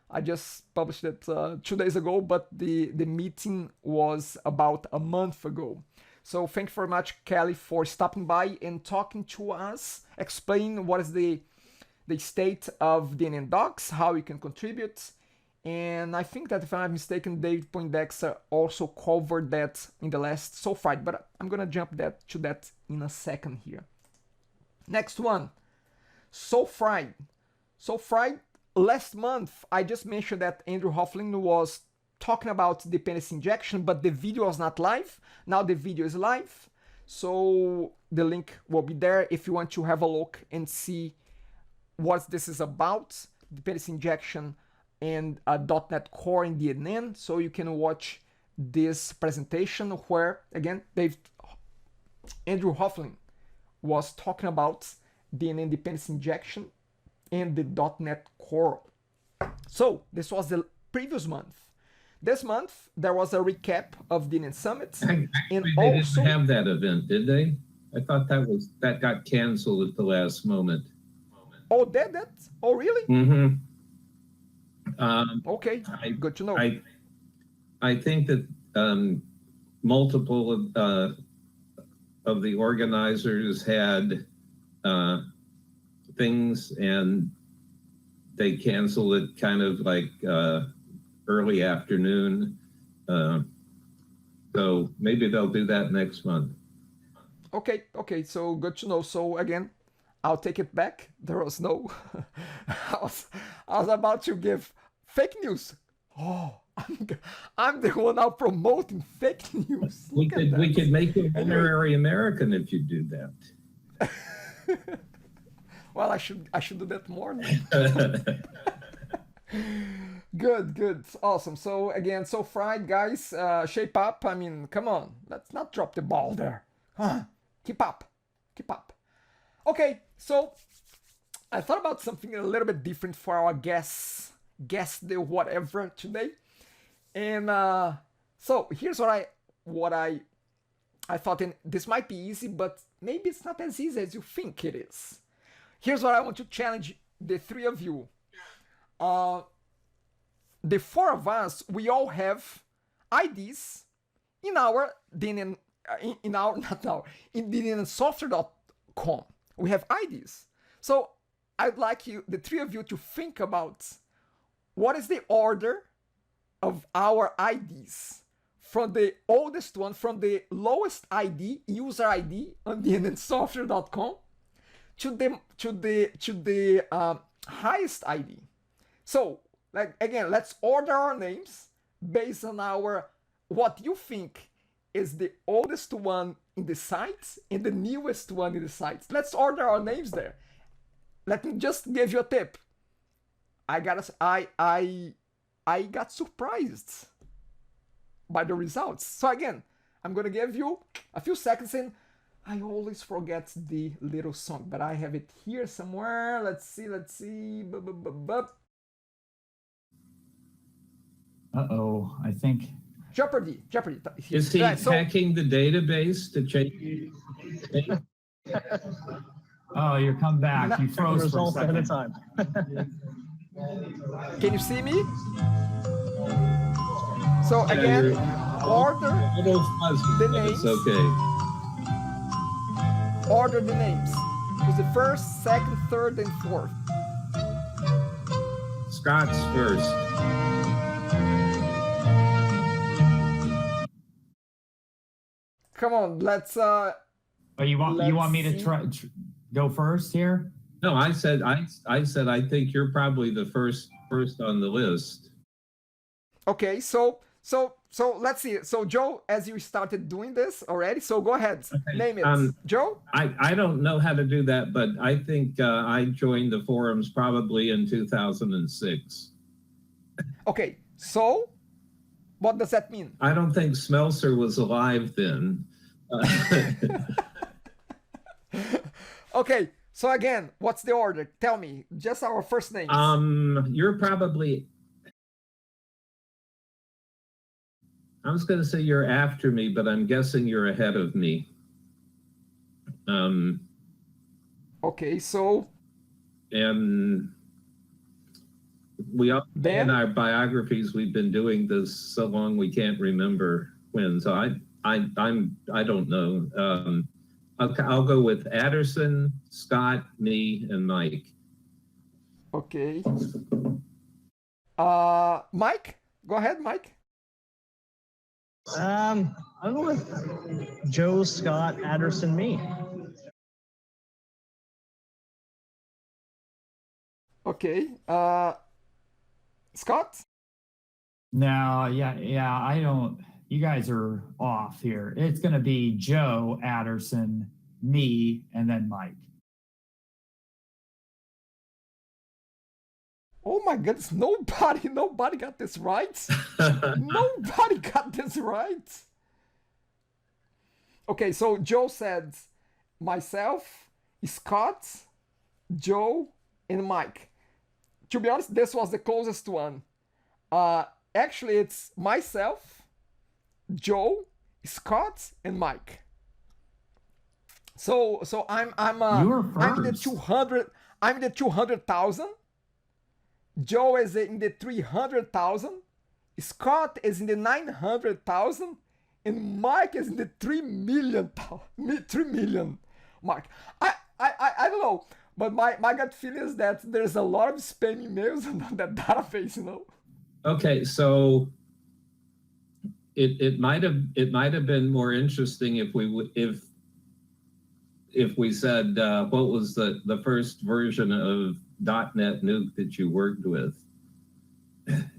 A: I just published it 2 days ago, but the meeting was about a month ago. So thank you very much, Kelly, for stopping by and talking to us, explaining what is the state of DNN Docs, how you can contribute. And I think that, if I'm not mistaken, David Poindexter also covered that in the last Ssl Friday, but I'm gonna jump to that in a second here. Next one, Ssl Friday. Ssl Friday, last month, I just mentioned that Andrew Hoefling was talking about dependency injection, but the video was not live. Now the video is live, so the link will be there if you want to have a look and see what this is about, dependency injection and .NET Core in DNN, so you can watch this presentation where, again, Andrew Hoefling was talking about DNN dependency injection and the .NET Core. So this was the previous month. This month, there was a recap of DNN Summit.
C: Actually, and they didn't have that event, did they? I thought that got canceled at the last moment.
A: Oh, did that? Oh, really?
C: Mm-hmm.
A: Okay, good to know.
C: I think that multiple of the organizers had things and they canceled it kind of like early afternoon. So maybe they'll do that next month. Okay,
A: so good to know. So again, I'll take it back. There was no... I was about to give fake news. Oh, I'm the one now promoting fake news.
C: We could make you an honorary American if you do that.
A: Well, I should do that more. Good, awesome. So again, Ssl Friday, guys, shape up. I mean, come on, let's not drop the ball there. Huh? Keep up. Okay, so I thought about something a little bit different for our guess the whatever today, and so here's what I thought. And this might be easy, but maybe it's not as easy as you think it is. Here's what I want to challenge the three of you. The four of us, we all have IDs in our DNN, in DNNsoftware.com. We have IDs. So I'd like you, the three of you, to think about what is the order of our IDs from the oldest one, from the lowest ID, user ID on DNNsoftware.com to the highest ID. So, like again, let's order our names based on what you think is the oldest one in the sites and the newest one in the sites. Let's order our names there. Let me just give you a tip. I got surprised by the results. So again, I'm gonna give you a few seconds, and I always forget the little song, but I have it here somewhere. Let's see.
B: Uh-oh, I think.
A: Jeopardy.
C: Is he hacking the database to change?
B: Oh, you're come back. You froze for a
D: Results ahead of
B: second.
D: time.
A: Can you see me? So again, order the names.
C: Okay.
A: Order the names. It was the first, second, third, and fourth.
C: Scott's first.
A: Come on, let's.
B: Oh, you want me to try go first here?
C: No, I said I think you're probably the first on the list.
A: Okay, so let's see. So Joe, as you started doing this already, so go ahead,
C: Okay,
A: name it. Joe?
C: I don't know how to do that, but I think I joined the forums probably in 2006.
A: Okay, so what does that mean?
C: I don't think Smelser was alive then.
A: Okay, so again, what's the order? Tell me, just our first names.
C: You're probably. I was going to say you're after me, but I'm guessing you're ahead of me.
A: Okay, so.
C: And we all in our biographies, we've been doing this so long we can't remember when. So I don't know. I'll go with Adderson, Scott, me, and Mike.
A: Okay. Mike, go ahead, Mike.
D: I'll go with Joe, Scott, Adderson, me.
A: Okay. Scott?
B: No, yeah, I don't. You guys are off here. It's going to be Joe, Adderson, me, and then Mike.
A: Oh my goodness, nobody got this right. Nobody got this right. Okay, so Joe said myself, Scott, Joe, and Mike. To be honest, this was the closest one. Actually, it's myself, Joe, Scott, and Mike. So I'm in the 200. I'm in the 200,000. Joe is in the 300,000. Scott is in the 900,000, and Mike is in the 3 million. 3 million mark. I don't know, but my gut feeling is that there's a lot of spam emails on that database.
C: Okay, so it might have been more interesting if we said what was the first version of .NET Nuke that you worked with,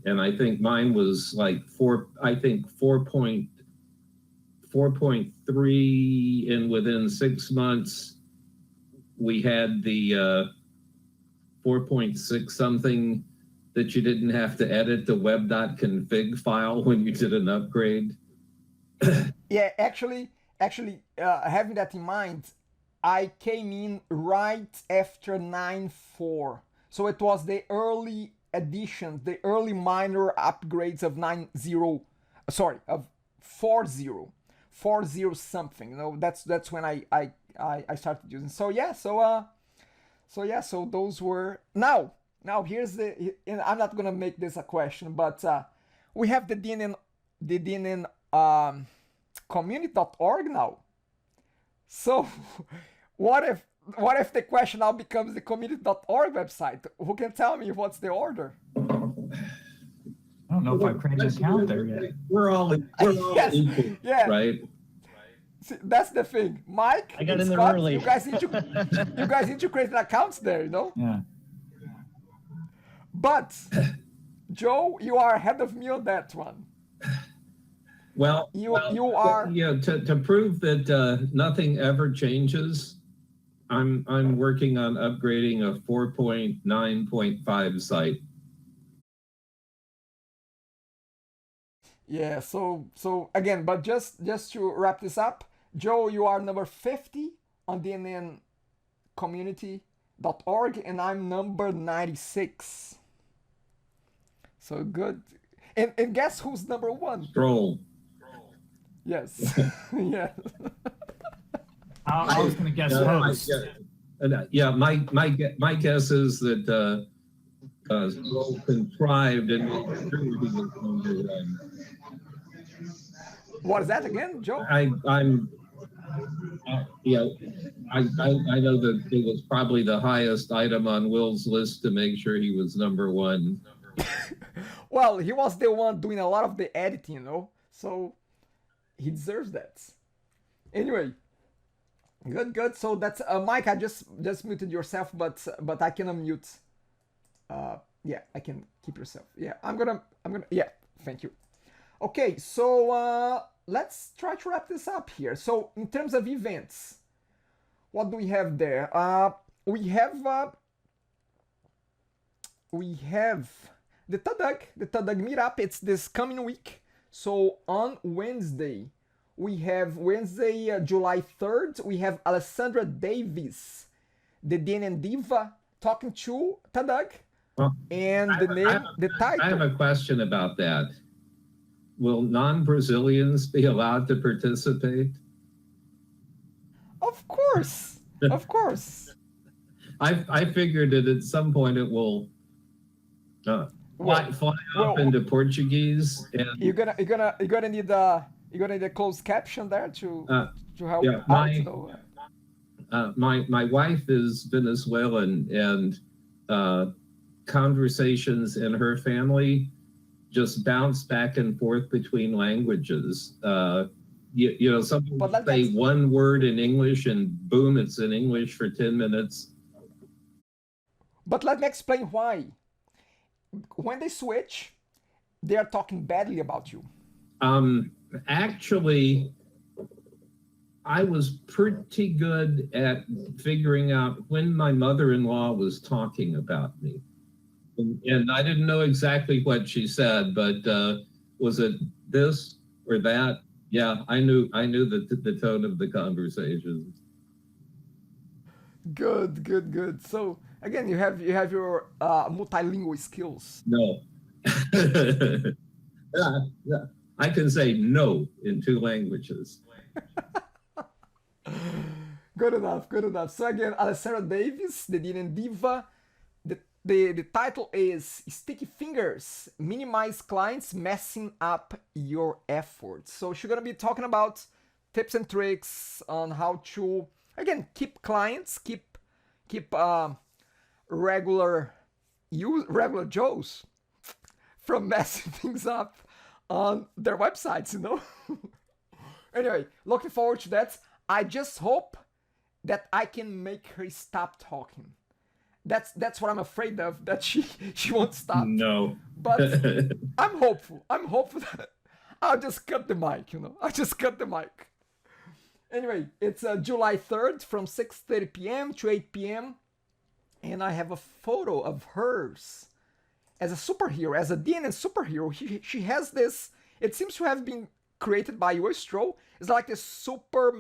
C: and I think mine was like 4.3, and within 6 months we had the 4.6 something that you didn't have to edit the web.config file when you did an upgrade.
A: Yeah, actually, having that in mind, I came in right after 9.4. So it was the early addition, the early minor upgrades of of 4.0. 4.0 something. That's when I started using. So those were now here's and I'm not gonna make this a question, but we have the DNN community.org now. So what if what if the question now becomes the community.org website? Who can tell me what's the order?
B: I don't know if I've created an account there yet.
C: We're all
A: Yes.
C: equal,
A: Yeah.
C: right?
A: See, that's the thing. Mike,
D: I got
A: and
D: in there
A: Scott,
D: early.
A: you guys need to create an account there, you know?
B: Yeah.
A: But Joe, you are ahead of me on that one.
C: Well,
A: You are
C: to prove that nothing ever changes. I'm working on upgrading a 4.9.5 site.
A: yeah, so again, but just to wrap this up, Joe, you are number 50 on DNN community.org and I'm number 96. So good. And guess who's number 1?
C: Stroll.
A: Yes. Yeah.
B: I was going to guess host.
C: Yeah, my guess is that Stroll contrived and made sure he was number 1.
A: What is that again, Joe?
C: I'm I know that it was probably the highest item on Will's list to make sure he was number 1.
A: Well, he was the one doing a lot of the editing, you know, so he deserves that. Anyway, good. So that's Mike. I just muted yourself, but I can unmute. Yeah, I can keep yourself. Yeah, I'm gonna. Yeah, thank you. Okay, so let's try to wrap this up here. So in terms of events, what do we have there? We have the TADUG Meetup. It's this coming week. So on Wednesday, we have July 3rd, we have Alessandra Davies, the DNN Diva, talking to TADUG.
C: Well,
A: and the title.
C: I have a question about that. Will non-Brazilians be allowed to participate?
A: Of course, of course.
C: I figured that at some point it will fly up into Portuguese. And
A: you're gonna need a closed caption there to help
C: yeah,
A: out.
C: My wife is Venezuelan, and conversations in her family just bounce back and forth between languages. You know, some people say one word in English and boom, it's in English for 10 minutes.
A: But let me explain why. When they switch, they are talking badly about you.
C: Actually, I was pretty good at figuring out when my mother-in-law was talking about me. And I didn't know exactly what she said, but was it this or that? Yeah, I knew the tone of the conversations.
A: Good. So again, you have your multilingual skills.
C: No. I can say no in 2 languages.
A: Good enough. So again, Alessandra Davies, the DNN Diva. The title is Sticky Fingers, Minimize Clients Messing Up Your Efforts. So she's gonna be talking about tips and tricks on how to, again, keep clients, keep regular Joes from messing things up on their websites, you know? Anyway, looking forward to that. I just hope that I can make her stop talking. That's what I'm afraid of, that she won't stop.
C: No.
A: But I'm hopeful. I'm hopeful that I'll just cut the mic, you know. I'll just cut the mic. Anyway, it's July 3rd from 6:30 p.m. to 8 p.m. And I have a photo of hers as a superhero, as a DNN superhero. She has this, it seems to have been created by Ssl. It's like this super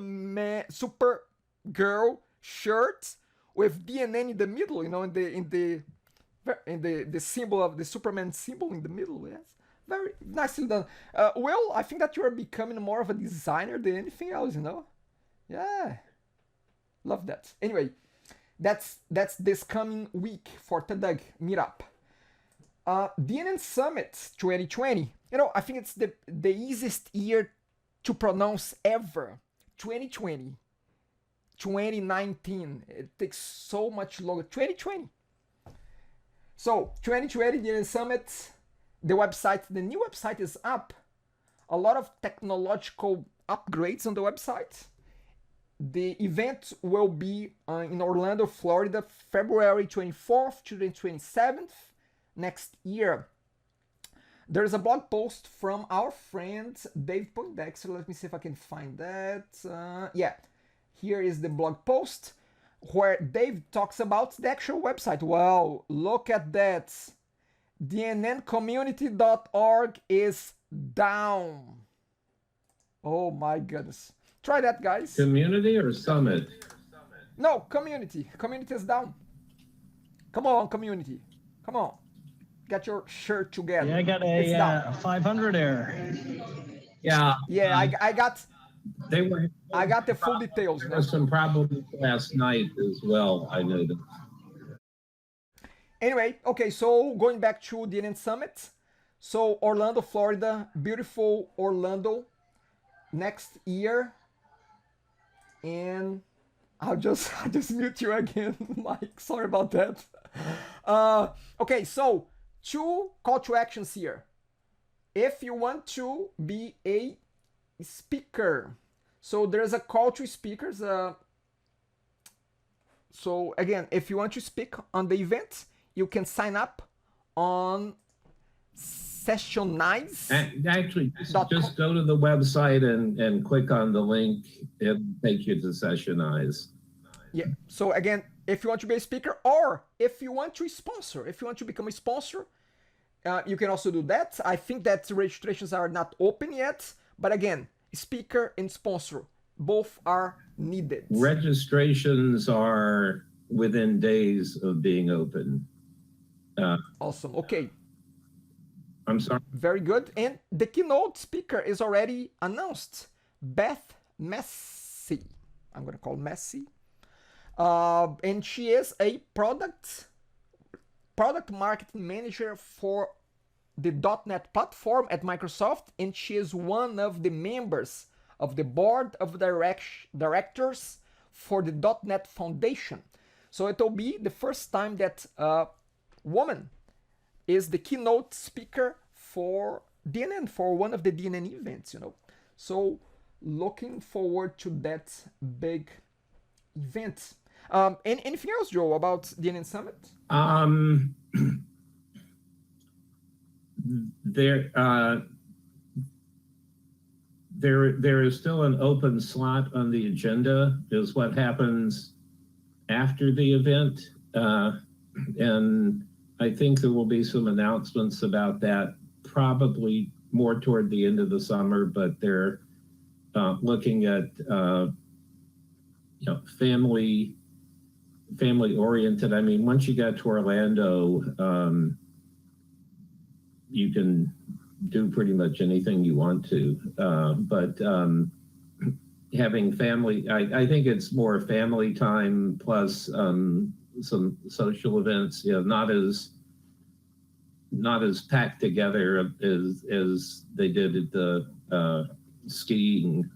A: girl shirt with DNN in the middle, you know, in the symbol of the Superman symbol in the middle. Yes, very nicely done. Well, I think that you are becoming more of a designer than anything else, you know. Yeah, love that. Anyway, that's this coming week for TADUG Meetup. DNN Summit 2020. You know, I think it's the easiest year to pronounce ever. 2020. 2019. It takes so much longer. 2020. So 2020 DNN Summit, the website, the new website is up. A lot of technological upgrades on the website. The event will be in Orlando, Florida, February 24th to the 27th next year. There's a blog post from our friend Dave Poindexter. Let me see if I can find that. Yeah, here is the blog post where Dave talks about the actual website. Wow, look at that. DNNcommunity.org is down. Oh my goodness. Try that, guys.
C: Community or Summit?
A: No, community. Community is down. Come on, community. Come on. Get your shirt together.
D: Yeah, I got a 500 error.
C: Yeah.
A: Yeah, I got
C: They were.
A: I got the full details.
C: There was some problems last night as well, I noticed.
A: Anyway, okay, so going back to the DNN Summit. So Orlando, Florida, beautiful Orlando next year. And I'll just mute you again, Mike. Sorry about that. Okay, so 2 call to actions here. If you want to be a speaker, so there's a call to speakers. So again, if you want to speak on the event, you can sign up on Sessionize.
C: Actually, just go to the website and click on the link. It'll take you to Sessionize.
A: Yeah. So again, if you want to be a speaker or if you want to sponsor, if you want to become a sponsor, you can also do that. I think that registrations are not open yet, but again, speaker and sponsor, both are needed.
C: Registrations are within days of being open.
A: Awesome. Okay.
C: I'm sorry.
A: Very good. And the keynote speaker is already announced. Beth Messi. I'm going to call Messi. And she is a product marketing manager for the .NET platform at Microsoft. And she is one of the members of the board of directors for the .NET Foundation. So it will be the first time that a woman is the keynote speaker for DNN, for one of the DNN events, you know. So looking forward to that big event. Anything else, Joe, about DNN Summit?
C: There is still an open slot on the agenda, is what happens after the event. And I think there will be some announcements about that probably more toward the end of the summer, but they're looking at family oriented. I mean, once you get to Orlando, you can do pretty much anything you want to, but having family, I think it's more family time plus some social events, not as packed together as they did at the skiing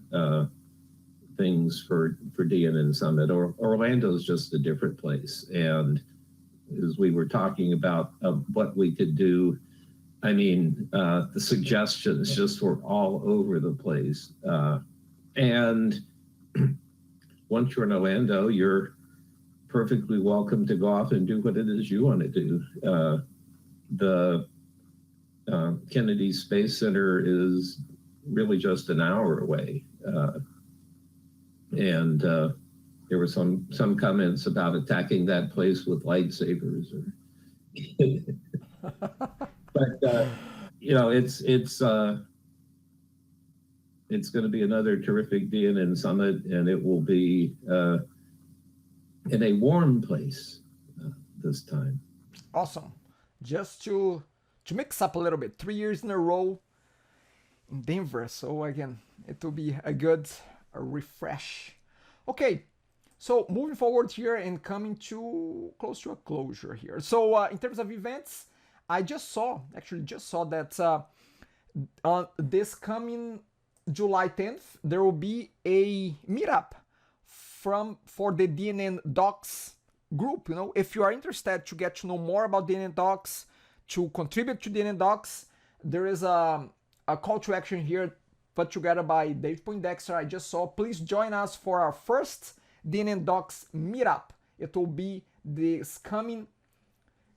C: things for DNN Summit. Orlando is just a different place, and as we were talking about what we could do, I mean, the suggestions just were all over the place, and once you're in Orlando, you're perfectly welcome to go off and do what it is you want to do. The Kennedy Space Center is really just an hour away. And there were some comments about attacking that place with lightsabers. But, it's going to be another terrific DNN Summit, and it will be in a warm place this time.
A: Awesome. Just to mix up a little bit, 3 years in a row in Denver. So again, it will be a good refresh. Okay, so moving forward here and coming to close to a closure here. So in terms of events, I just saw that on this coming July 10th, there will be a meetup for the DNN Docs group. You know, if you are interested to get to know more about DNN Docs, to contribute to DNN Docs, there is a call to action here put together by Dave Poindexter. I just saw. Please join us for our first DNN Docs Meetup. It will be this coming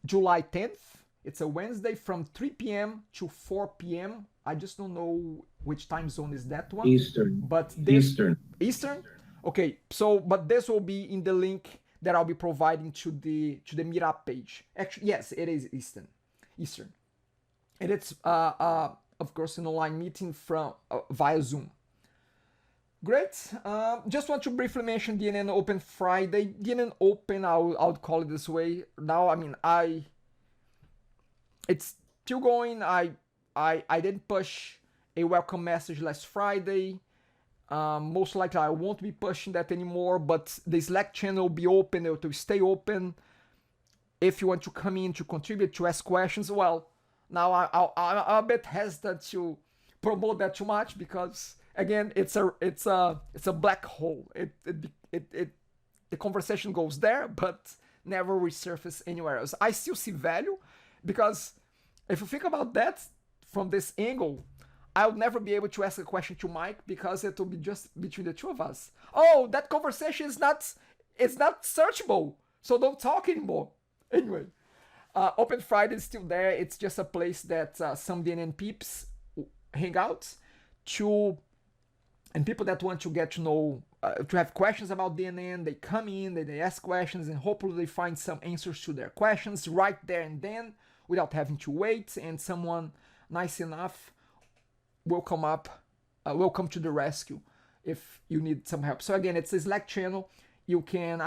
A: July 10th. It's a Wednesday from 3 p.m. to 4 p.m. I just don't know which time zone is that one.
C: Eastern.
A: But this,
C: Eastern.
A: Eastern? Okay, so but this will be in the link that I'll be providing to the meetup page. Actually, yes, it is Eastern. And it's of course an online meeting from via Zoom. Great. Just want to briefly mention DNN Open Friday. DNN Open, I would call it this way. Now, I mean, it's still going. I didn't push a welcome message last Friday. Most likely I won't be pushing that anymore, but the Slack channel will be open. It will stay open. If you want to come in to contribute, to ask questions, well, now I'm a bit hesitant to promote that too much because again, it's a black hole. The conversation goes there, but never resurface anywhere else. I still see value because if you think about that from this angle, I would never be able to ask a question to Mike because it will be just between the two of us. Oh, that conversation is not searchable, so don't talk anymore. Anyway, Open Friday is still there. It's just a place that some DNN peeps hang out and people that want to get to know, to have questions about DNN, they come in, they ask questions, and hopefully they find some answers to their questions right there and then without having to wait, and someone nice enough will come to the rescue if you need some help. So again, it's a Slack channel. You can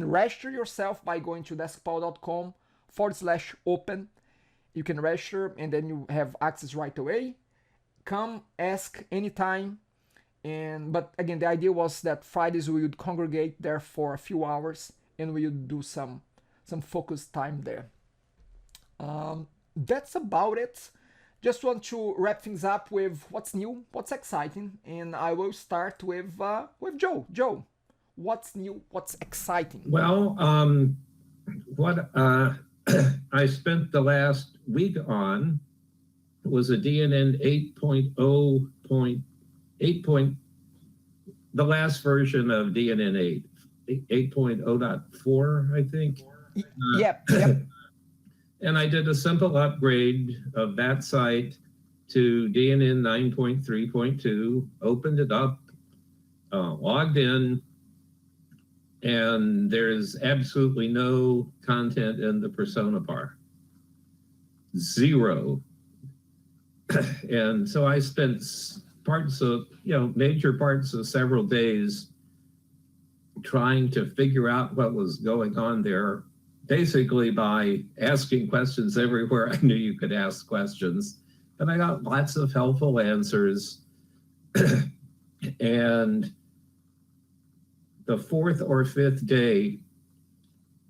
A: register yourself by going to deskpal.com/open. You can register and then you have access right away. Come, ask anytime. But again, the idea was that Fridays we would congregate there for a few hours and we would do some focused time there. That's about it. Just want to wrap things up with what's new, what's exciting, and I will start with Joe. Joe, what's new, what's exciting?
C: Well, what I spent the last week on was a DNN 8.0. The last version of DNN 8.0.4, I think.
A: Yep.
C: And I did a simple upgrade of that site to DNN 9.3.2, opened it up, logged in, and there's absolutely no content in the persona bar. Zero. And so I spent major parts of several days trying to figure out what was going on there, basically by asking questions everywhere I knew you could ask questions. And I got lots of helpful answers. And the fourth or fifth day,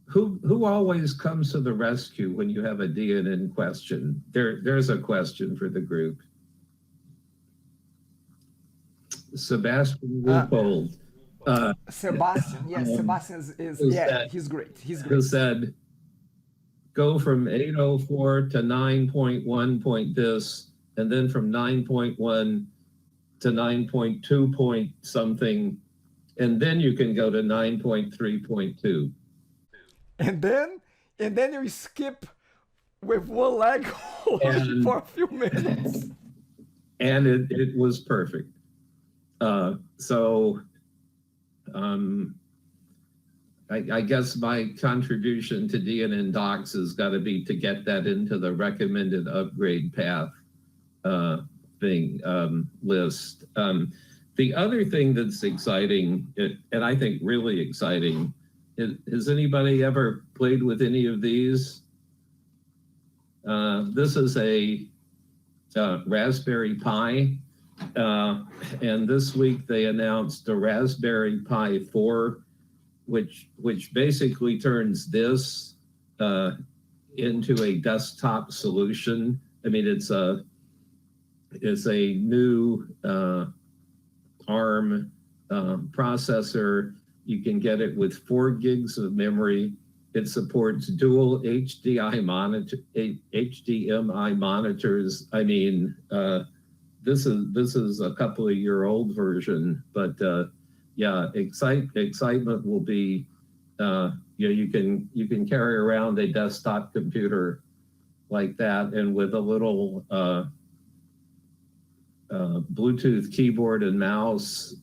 C: who always comes to the rescue when you have a DNN question? There's a question for the group. Sebastian Rupold.
A: Sebastian, yes, Sebastian he's great.
C: Who said, go from 8.04 to 9.1 point this, and then from 9.1 to 9.2 point something, and then you can go to 9.3.2.
A: And then you skip with one leg for a few minutes.
C: And it was perfect. I guess my contribution to DNN Docs has got to be to get that into the recommended upgrade path list. The other thing that's exciting, and I think really exciting, has anybody ever played with any of these? This is a Raspberry Pi. And this week they announced a Raspberry Pi 4, which basically turns this into a desktop solution. I mean, it's a new ARM processor. You can get it with 4 gigs of memory. It supports dual HDMI monitors. I mean, this is a couple of year old version, but yeah, excitement will be, you can carry around a desktop computer like that, and with a little Bluetooth keyboard and mouse,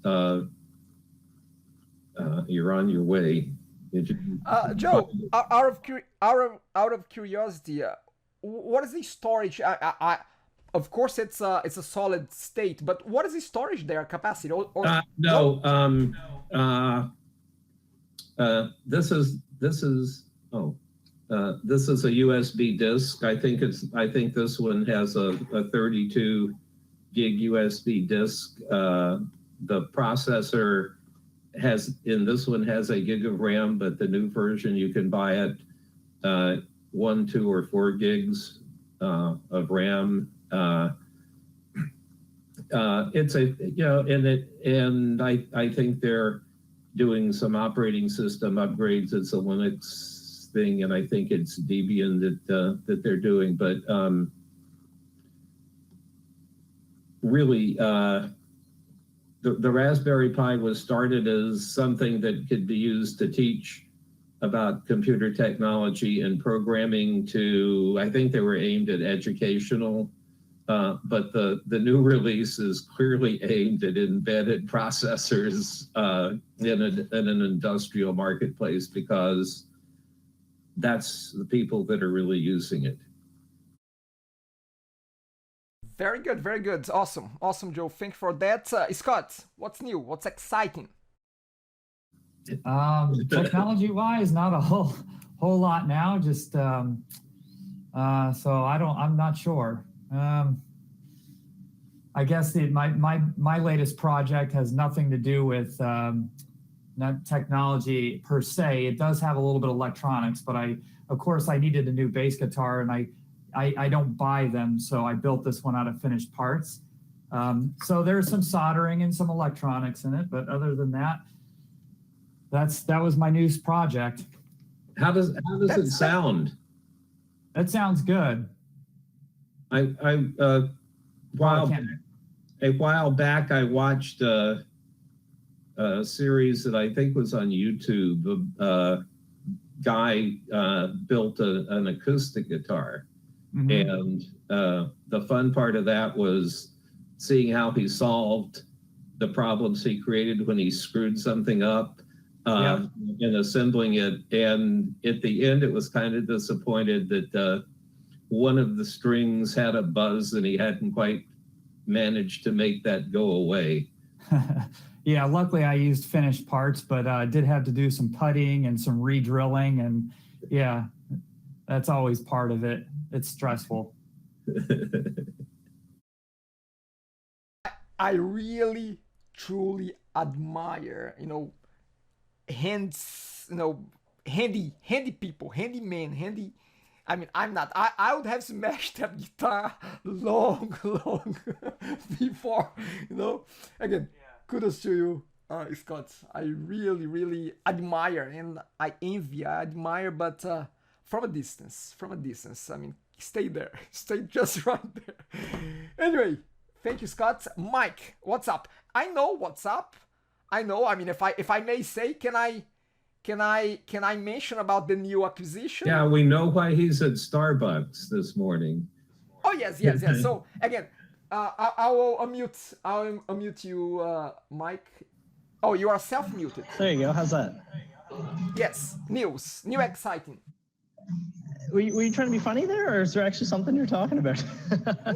C: you're on your way.
A: Joe, out of curiosity, what is the storage? Of course, it's a solid state, but what is the storage there capacity?
C: This is a USB disk. I think this one has a 32 gig USB disk. The processor in this one has a gig of RAM, but the new version you can buy it 1, 2, or 4 gigs of RAM. It's and I think they're doing some operating system upgrades. It's a Linux thing, and I think it's Debian that they're doing. But really, the Raspberry Pi was started as something that could be used to teach about computer technology and programming I think they were aimed at educational, but the new release is clearly aimed at embedded processors in an industrial marketplace, because that's the people that are really using it.
A: Very good, very good. Awesome, Joe. Thank you for that. Scott, what's new? What's exciting?
B: Technology-wise, not a whole lot now. Just so I'm not sure. I guess my latest project has nothing to do with not technology per se. It does have a little bit of electronics, but of course I needed a new bass guitar, and I don't buy them, so I built this one out of finished parts. So there's some soldering and some electronics in it, but other than that, that was my newest project.
C: How does it sound?
B: That sounds good.
C: A while back, I watched a series that I think was on YouTube. A guy built an acoustic guitar. Mm-hmm. And the fun part of that was seeing how he solved the problems he created when he screwed something up and assembling it. And at the end, it was kind of disappointed that one of the strings had a buzz and he hadn't quite managed to make that go away.
B: Yeah, luckily I used finished parts, but I did have to do some puttying and some re-drilling, and yeah, that's always part of it. It's stressful.
A: I really, truly admire, handy people, handymen, I mean, I'm not. I would have smashed that guitar long before, Again, kudos to you, Scott. I really, really admire, and I envy, I admire, but from a distance. I mean, stay there. Stay just right there. Anyway, thank you, Scott. Mike, what's up? I know what's up. I know. I mean, if I may say, can I mention about the new acquisition?
C: Yeah, we know why he's at Starbucks this morning.
A: Oh yes. So again, I will unmute you, Mike. Oh, you are self-muted.
D: There you go. How's that?
A: Yes. New exciting.
D: Were you trying to be funny there, or is there actually something you're talking about?
A: No.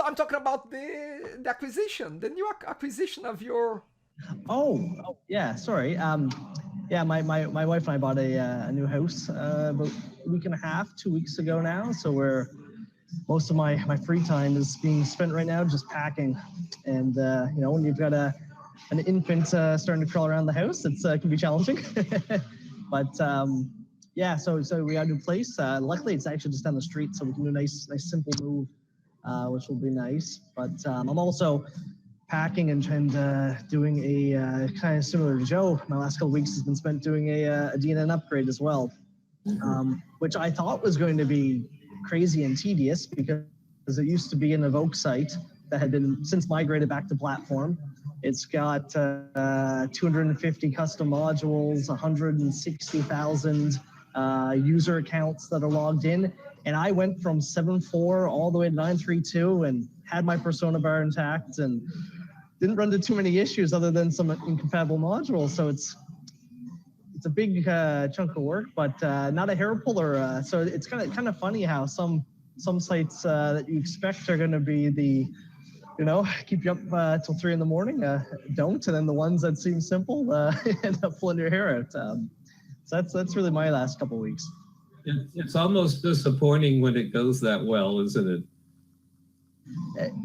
A: I'm talking about the acquisition, the new acquisition of your.
D: Oh yeah. Sorry. Yeah, my wife and I bought a new house about a week and a half, 2 weeks ago now. So most of my free time is being spent right now just packing. And when you've got an infant starting to crawl around the house, it can be challenging. But yeah, so we got a new place. Luckily, it's actually just down the street, so we can do a nice simple move, which will be nice. But I'm also hacking and doing a kind of similar to Joe. My last couple of weeks has been spent doing a DNN upgrade as well, which I thought was going to be crazy and tedious because it used to be an Evoke site that had been since migrated back to platform. It's got 250 custom modules, 160,000 user accounts that are logged in. And I went from 7.4 all the way to 9.3.2 and had my persona bar intact and didn't run into too many issues other than some incompatible modules. So it's a big chunk of work, but not a hair puller. So it's kind of funny how some sites that you expect are going to be the, keep you up till 3 in the morning don't, and then the ones that seem simple end up pulling your hair out. So that's really my last couple of weeks.
C: It's almost disappointing when it goes that well, isn't it?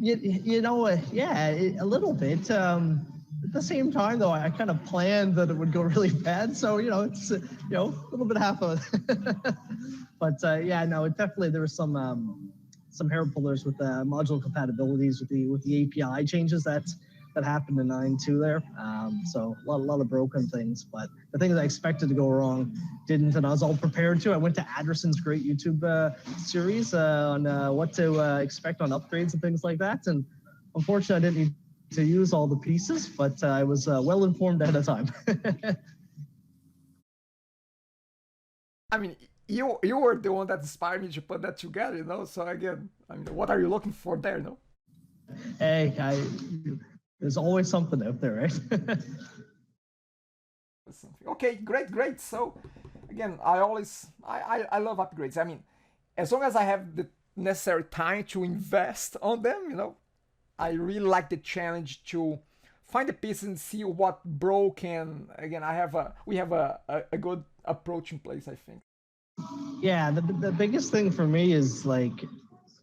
D: Yeah, a little bit. At the same time, though, I kind of planned that it would go really bad. So, it's, a little bit half of it. But yeah, no, it definitely, there was some hair pullers with module compatibilities with the API changes that happened in 9.2 there. So a lot of broken things, but the things I expected to go wrong didn't, and I was all prepared to. I went to Adderson's great YouTube series on what to expect on upgrades and things like that. And unfortunately, I didn't need to use all the pieces, but I was well informed ahead of time.
A: I mean, you were the one that inspired me to put that together, So again, I mean, what are you looking for there,
D: Hey, there's always something out there, right?
A: Okay, great. So again, I love upgrades. I mean, as long as I have the necessary time to invest on them, I really like the challenge to find the pieces and see what broke. And again, we have a good approach in place, I think.
D: Yeah, the biggest thing for me is like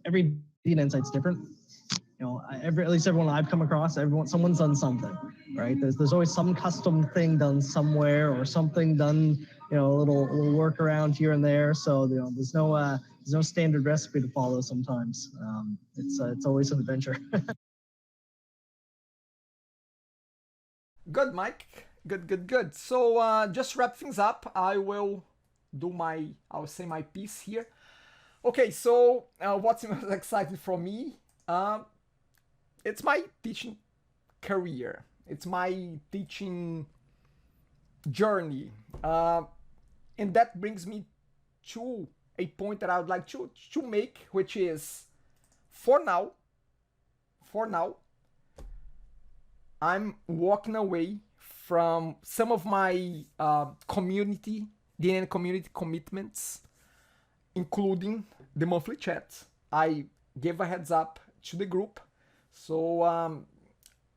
D: every DNN site's different. At least everyone I've come across, someone's done something, right? There's always some custom thing done somewhere or something done, a little workaround here and there. So there's no standard recipe to follow sometimes. It's always an adventure.
A: Good, Mike. Good. So just to wrap things up, I will say my piece here. Okay, so what's most exciting for me? It's my teaching career. It's my teaching journey. And that brings me to a point that I would like to make, which is, for now, I'm walking away from some of my DNN community commitments, including the monthly chat. I gave a heads up to the group. So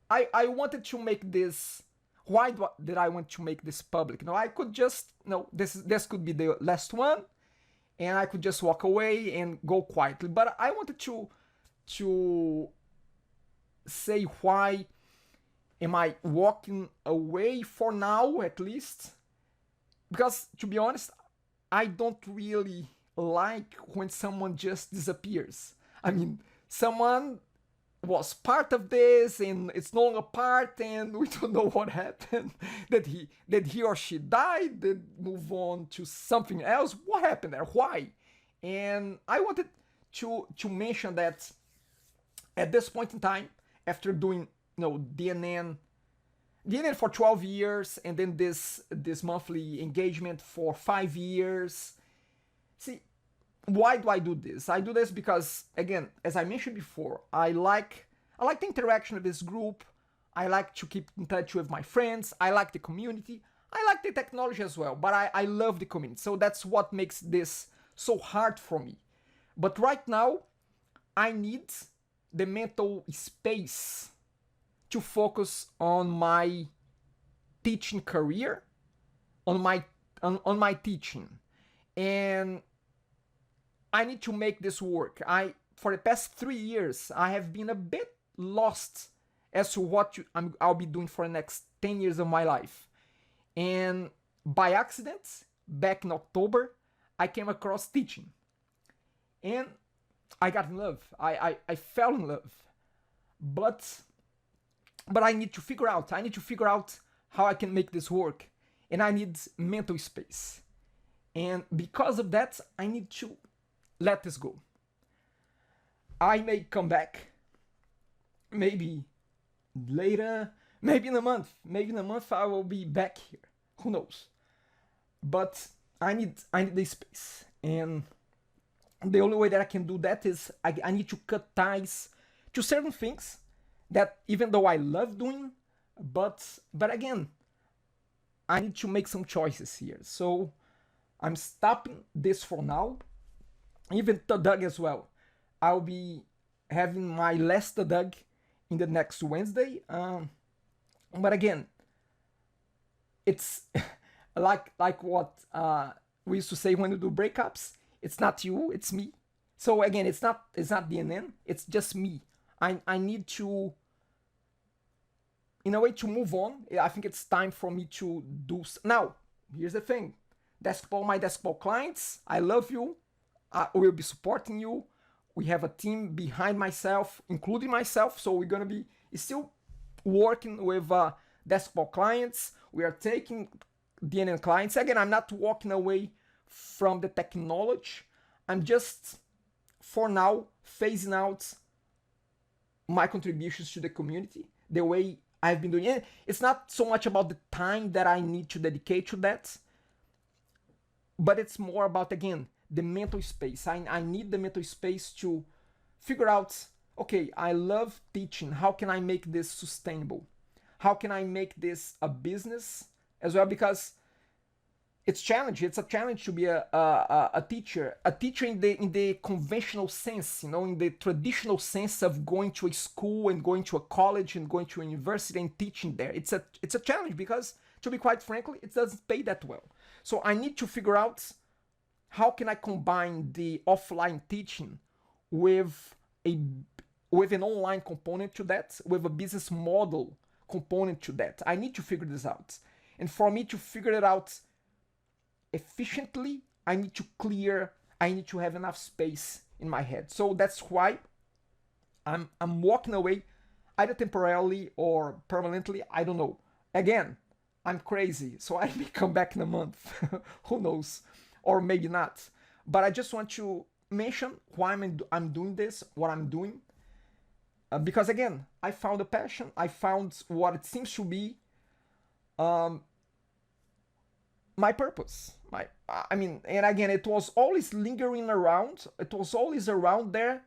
A: I wanted to make this. Why did I want to make this public? I could just, this could be the last one, and I could just walk away and go quietly. But I wanted to say why am I walking away for now, at least? Because to be honest, I don't really like when someone just disappears. I mean, someone was part of this and it's no longer part, and we don't know what happened. that he or she died, then move on to something else. What happened there? Why? And I wanted to mention that at this point in time, after doing DNN for 12 years and then this monthly engagement for 5 years. See, why do I do this? I do this because, again, as I mentioned before, I like the interaction with this group. I like to keep in touch with my friends. I like the community. I like the technology as well, but I love the community. So that's what makes this so hard for me. But right now, I need the mental space to focus on my teaching career, on my teaching. And I need to make this work. For the past 3 years, I have been a bit lost as to what I'll be doing for the next 10 years of my life. And by accident, back in October, I came across teaching. And I got in love. I fell in love. But but I need to figure out. I need to figure out how I can make this work, and I need mental space. And because of that, I need to let this go. I may come back, maybe later, maybe in a month. Maybe in a month I will be back here. Who knows? But I need the space, and the only way that I can do that is I need to cut ties to certain things that even though I love doing, but again, I need to make some choices here. So I'm stopping this for now. Even TADUG as well. I'll be having my last TADUG in the next Wednesday. But again, it's like what we used to say when we do breakups. It's not you, it's me. So again, it's not DNN. It's just me. I need to, in a way, to move on. I think it's time for me to do. Now, here's the thing. My desktop clients, I love you. I will be supporting you. We have a team behind myself, including myself. So we're gonna be still working with desktop clients. We are taking DNN clients. Again, I'm not walking away from the technology. I'm just, for now, phasing out my contributions to the community the way I've been doing it. It's not so much about the time that I need to dedicate to that, but it's more about, again, the mental space. I need the mental space to figure out, okay, I love teaching. How can I make this sustainable? How can I make this a business as well? Because it's challenging. It's a challenge to be a teacher in the conventional sense, in the traditional sense of going to a school and going to a college and going to a university and teaching there. It's a challenge because, to be quite frankly, it doesn't pay that well. So I need to figure out how can I combine the offline teaching with an online component to that, with a business model component to that. I need to figure this out. And for me to figure it out efficiently, I need to have enough space in my head. So that's why I'm walking away, either temporarily or permanently, I don't know. Again, I'm crazy, so I may come back in a month. Who knows? Or maybe not. But I just want to mention why I'm doing this, what I'm doing. Because again, I found a passion. I found what it seems to be my purpose. And again, it was always lingering around. It was always around there,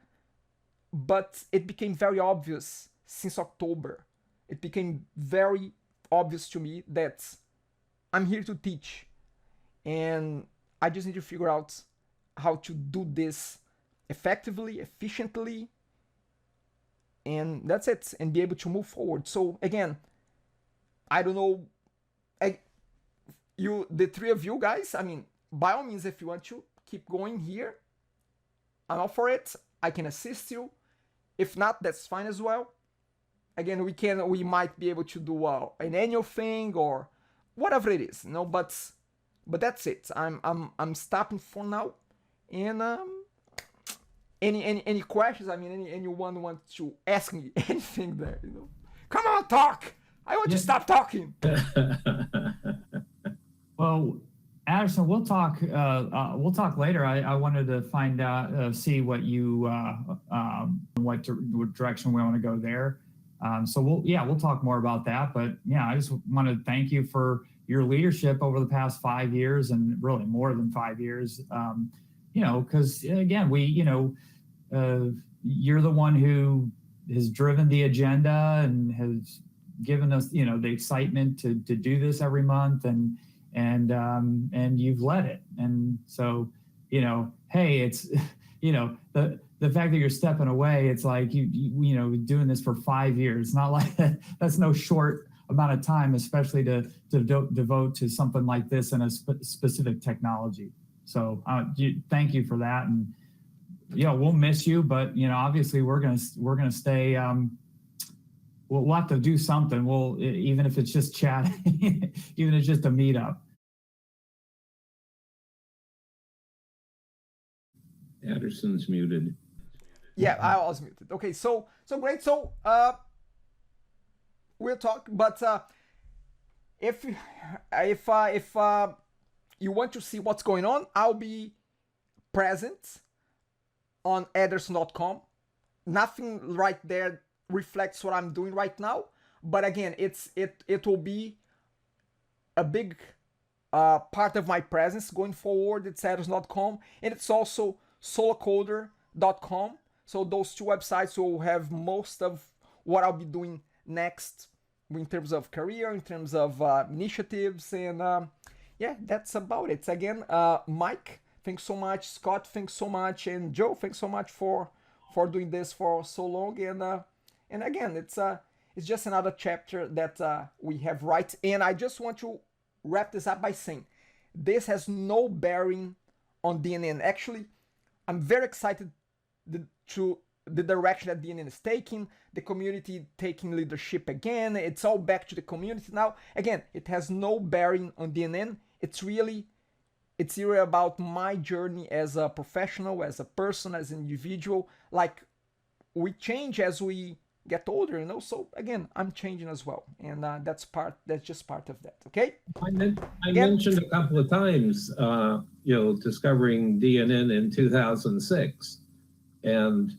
A: but it became very obvious since October. It became very obvious to me that I'm here to teach, and I just need to figure out how to do this effectively, efficiently, and that's it, and be able to move forward. So again, I don't know, the three of you guys, by all means, if you want to keep going here, I'm all for it. I can assist you. If not, that's fine as well. Again, we might be able to do an annual thing or whatever it is, but that's it. I'm stopping for now. And any questions? Anyone wants to ask me anything there? Come on, talk. I want to stop talking.
B: Well, Anderson, we'll talk later. I wanted to find out, see what you, what direction we want to go there. So we'll talk more about that. But yeah, I just want to thank you for your leadership over the past 5 years, and really more than 5 years. Because again, you're the one who has driven the agenda and has given us, the excitement to do this every month, and you've led it. And so, hey, it's, the fact that you're stepping away, it's like you doing this for 5 years. It's not like that's no short amount of time, especially to devote to something like this in a specific technology. So thank you for that. And we'll miss you, but obviously we're gonna stay. We'll have to do something. Even if it's just chatting, even if it's just a meetup.
C: Anderson's muted.
A: Yeah, I was muted. Okay, so great. So we'll talk. But if you want to see what's going on, I'll be present on ederson.com. Nothing right there reflects what I'm doing right now, but again, it will be a big part of my presence going forward. It's ederson.com, and it's also solocoder.com. So those two websites will have most of what I'll be doing next in terms of career, in terms of initiatives, and yeah, that's about it. Again, Mike, thanks so much. Scott, thanks so much, and Joe, thanks so much for doing this for so long. And again, it's just another chapter that we have right. And I just want to wrap this up by saying this has no bearing on DNN. Actually, I'm very excited to the direction that DNN is taking, the community taking leadership again. It's all back to the community now. Again, it has no bearing on DNN. It's really about my journey as a professional, as a person, as an individual. Like, we change as we get older, you know. So again, I'm changing as well, and that's just part of that. Okay.
C: I mentioned a couple of times, discovering DNN in 2006, and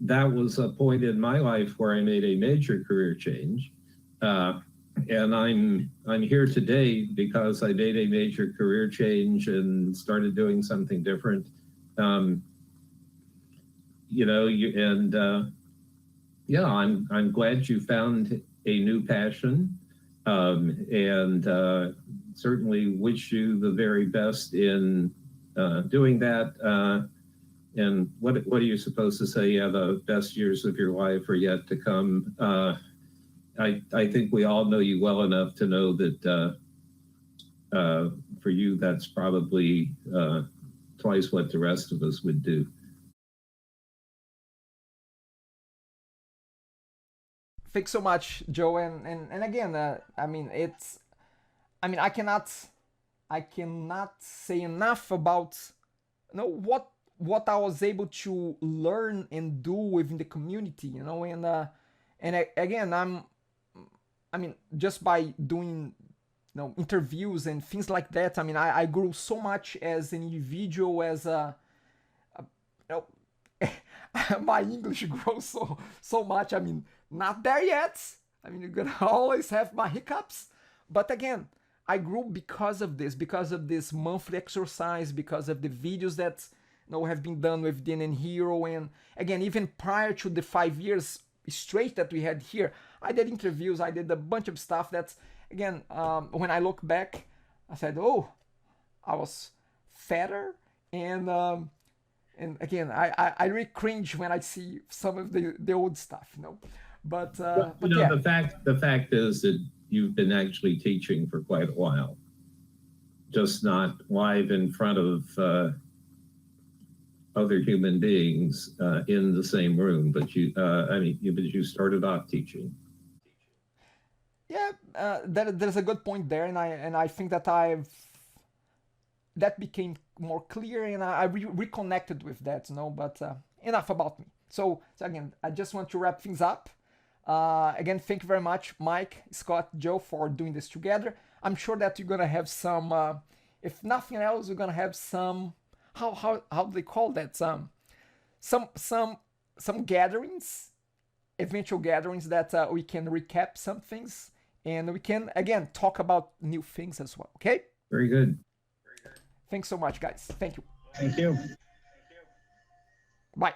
C: that was a point in my life where I made a major career change, and I'm here today because I made a major career change and started doing something different. Yeah, I'm glad you found a new passion, and certainly wish you the very best in doing that. And what are you supposed to say? Yeah, the best years of your life are yet to come. I think we all know you well enough to know that for you, that's probably twice what the rest of us would do.
A: Thanks so much, Joe. And again, I cannot say enough about what I was able to learn and do within the community, and again, just by doing interviews and things like that, I grew so much as an individual, as my English grows so much. Not there yet. You're gonna always have my hiccups, but again, I grew because of this monthly exercise, because of the videos that have been done with DNN Hero, and again, even prior to the 5 years straight that we had here, I did interviews, I did a bunch of stuff that, again, when I look back, I said, oh, I was fatter, and again, I really cringe when I see some of the old stuff, But yeah.
C: The fact is that you've been actually teaching for quite a while, just not live in front of other human beings in the same room. But you started off teaching.
A: Yeah, there's a good point there, and I think that that became more clear, and I reconnected with that, But enough about me. So again, I just want to wrap things up. Again, thank you very much, Mike, Scott, Joe, for doing this together. I'm sure that you're gonna have some, if nothing else, we're gonna have some, how do they call that? Some gatherings, eventual gatherings that we can recap some things, and we can again talk about new things as well. Okay.
C: Very good.
A: Thanks so much, guys. Thank you.
D: Thank you.
A: Bye.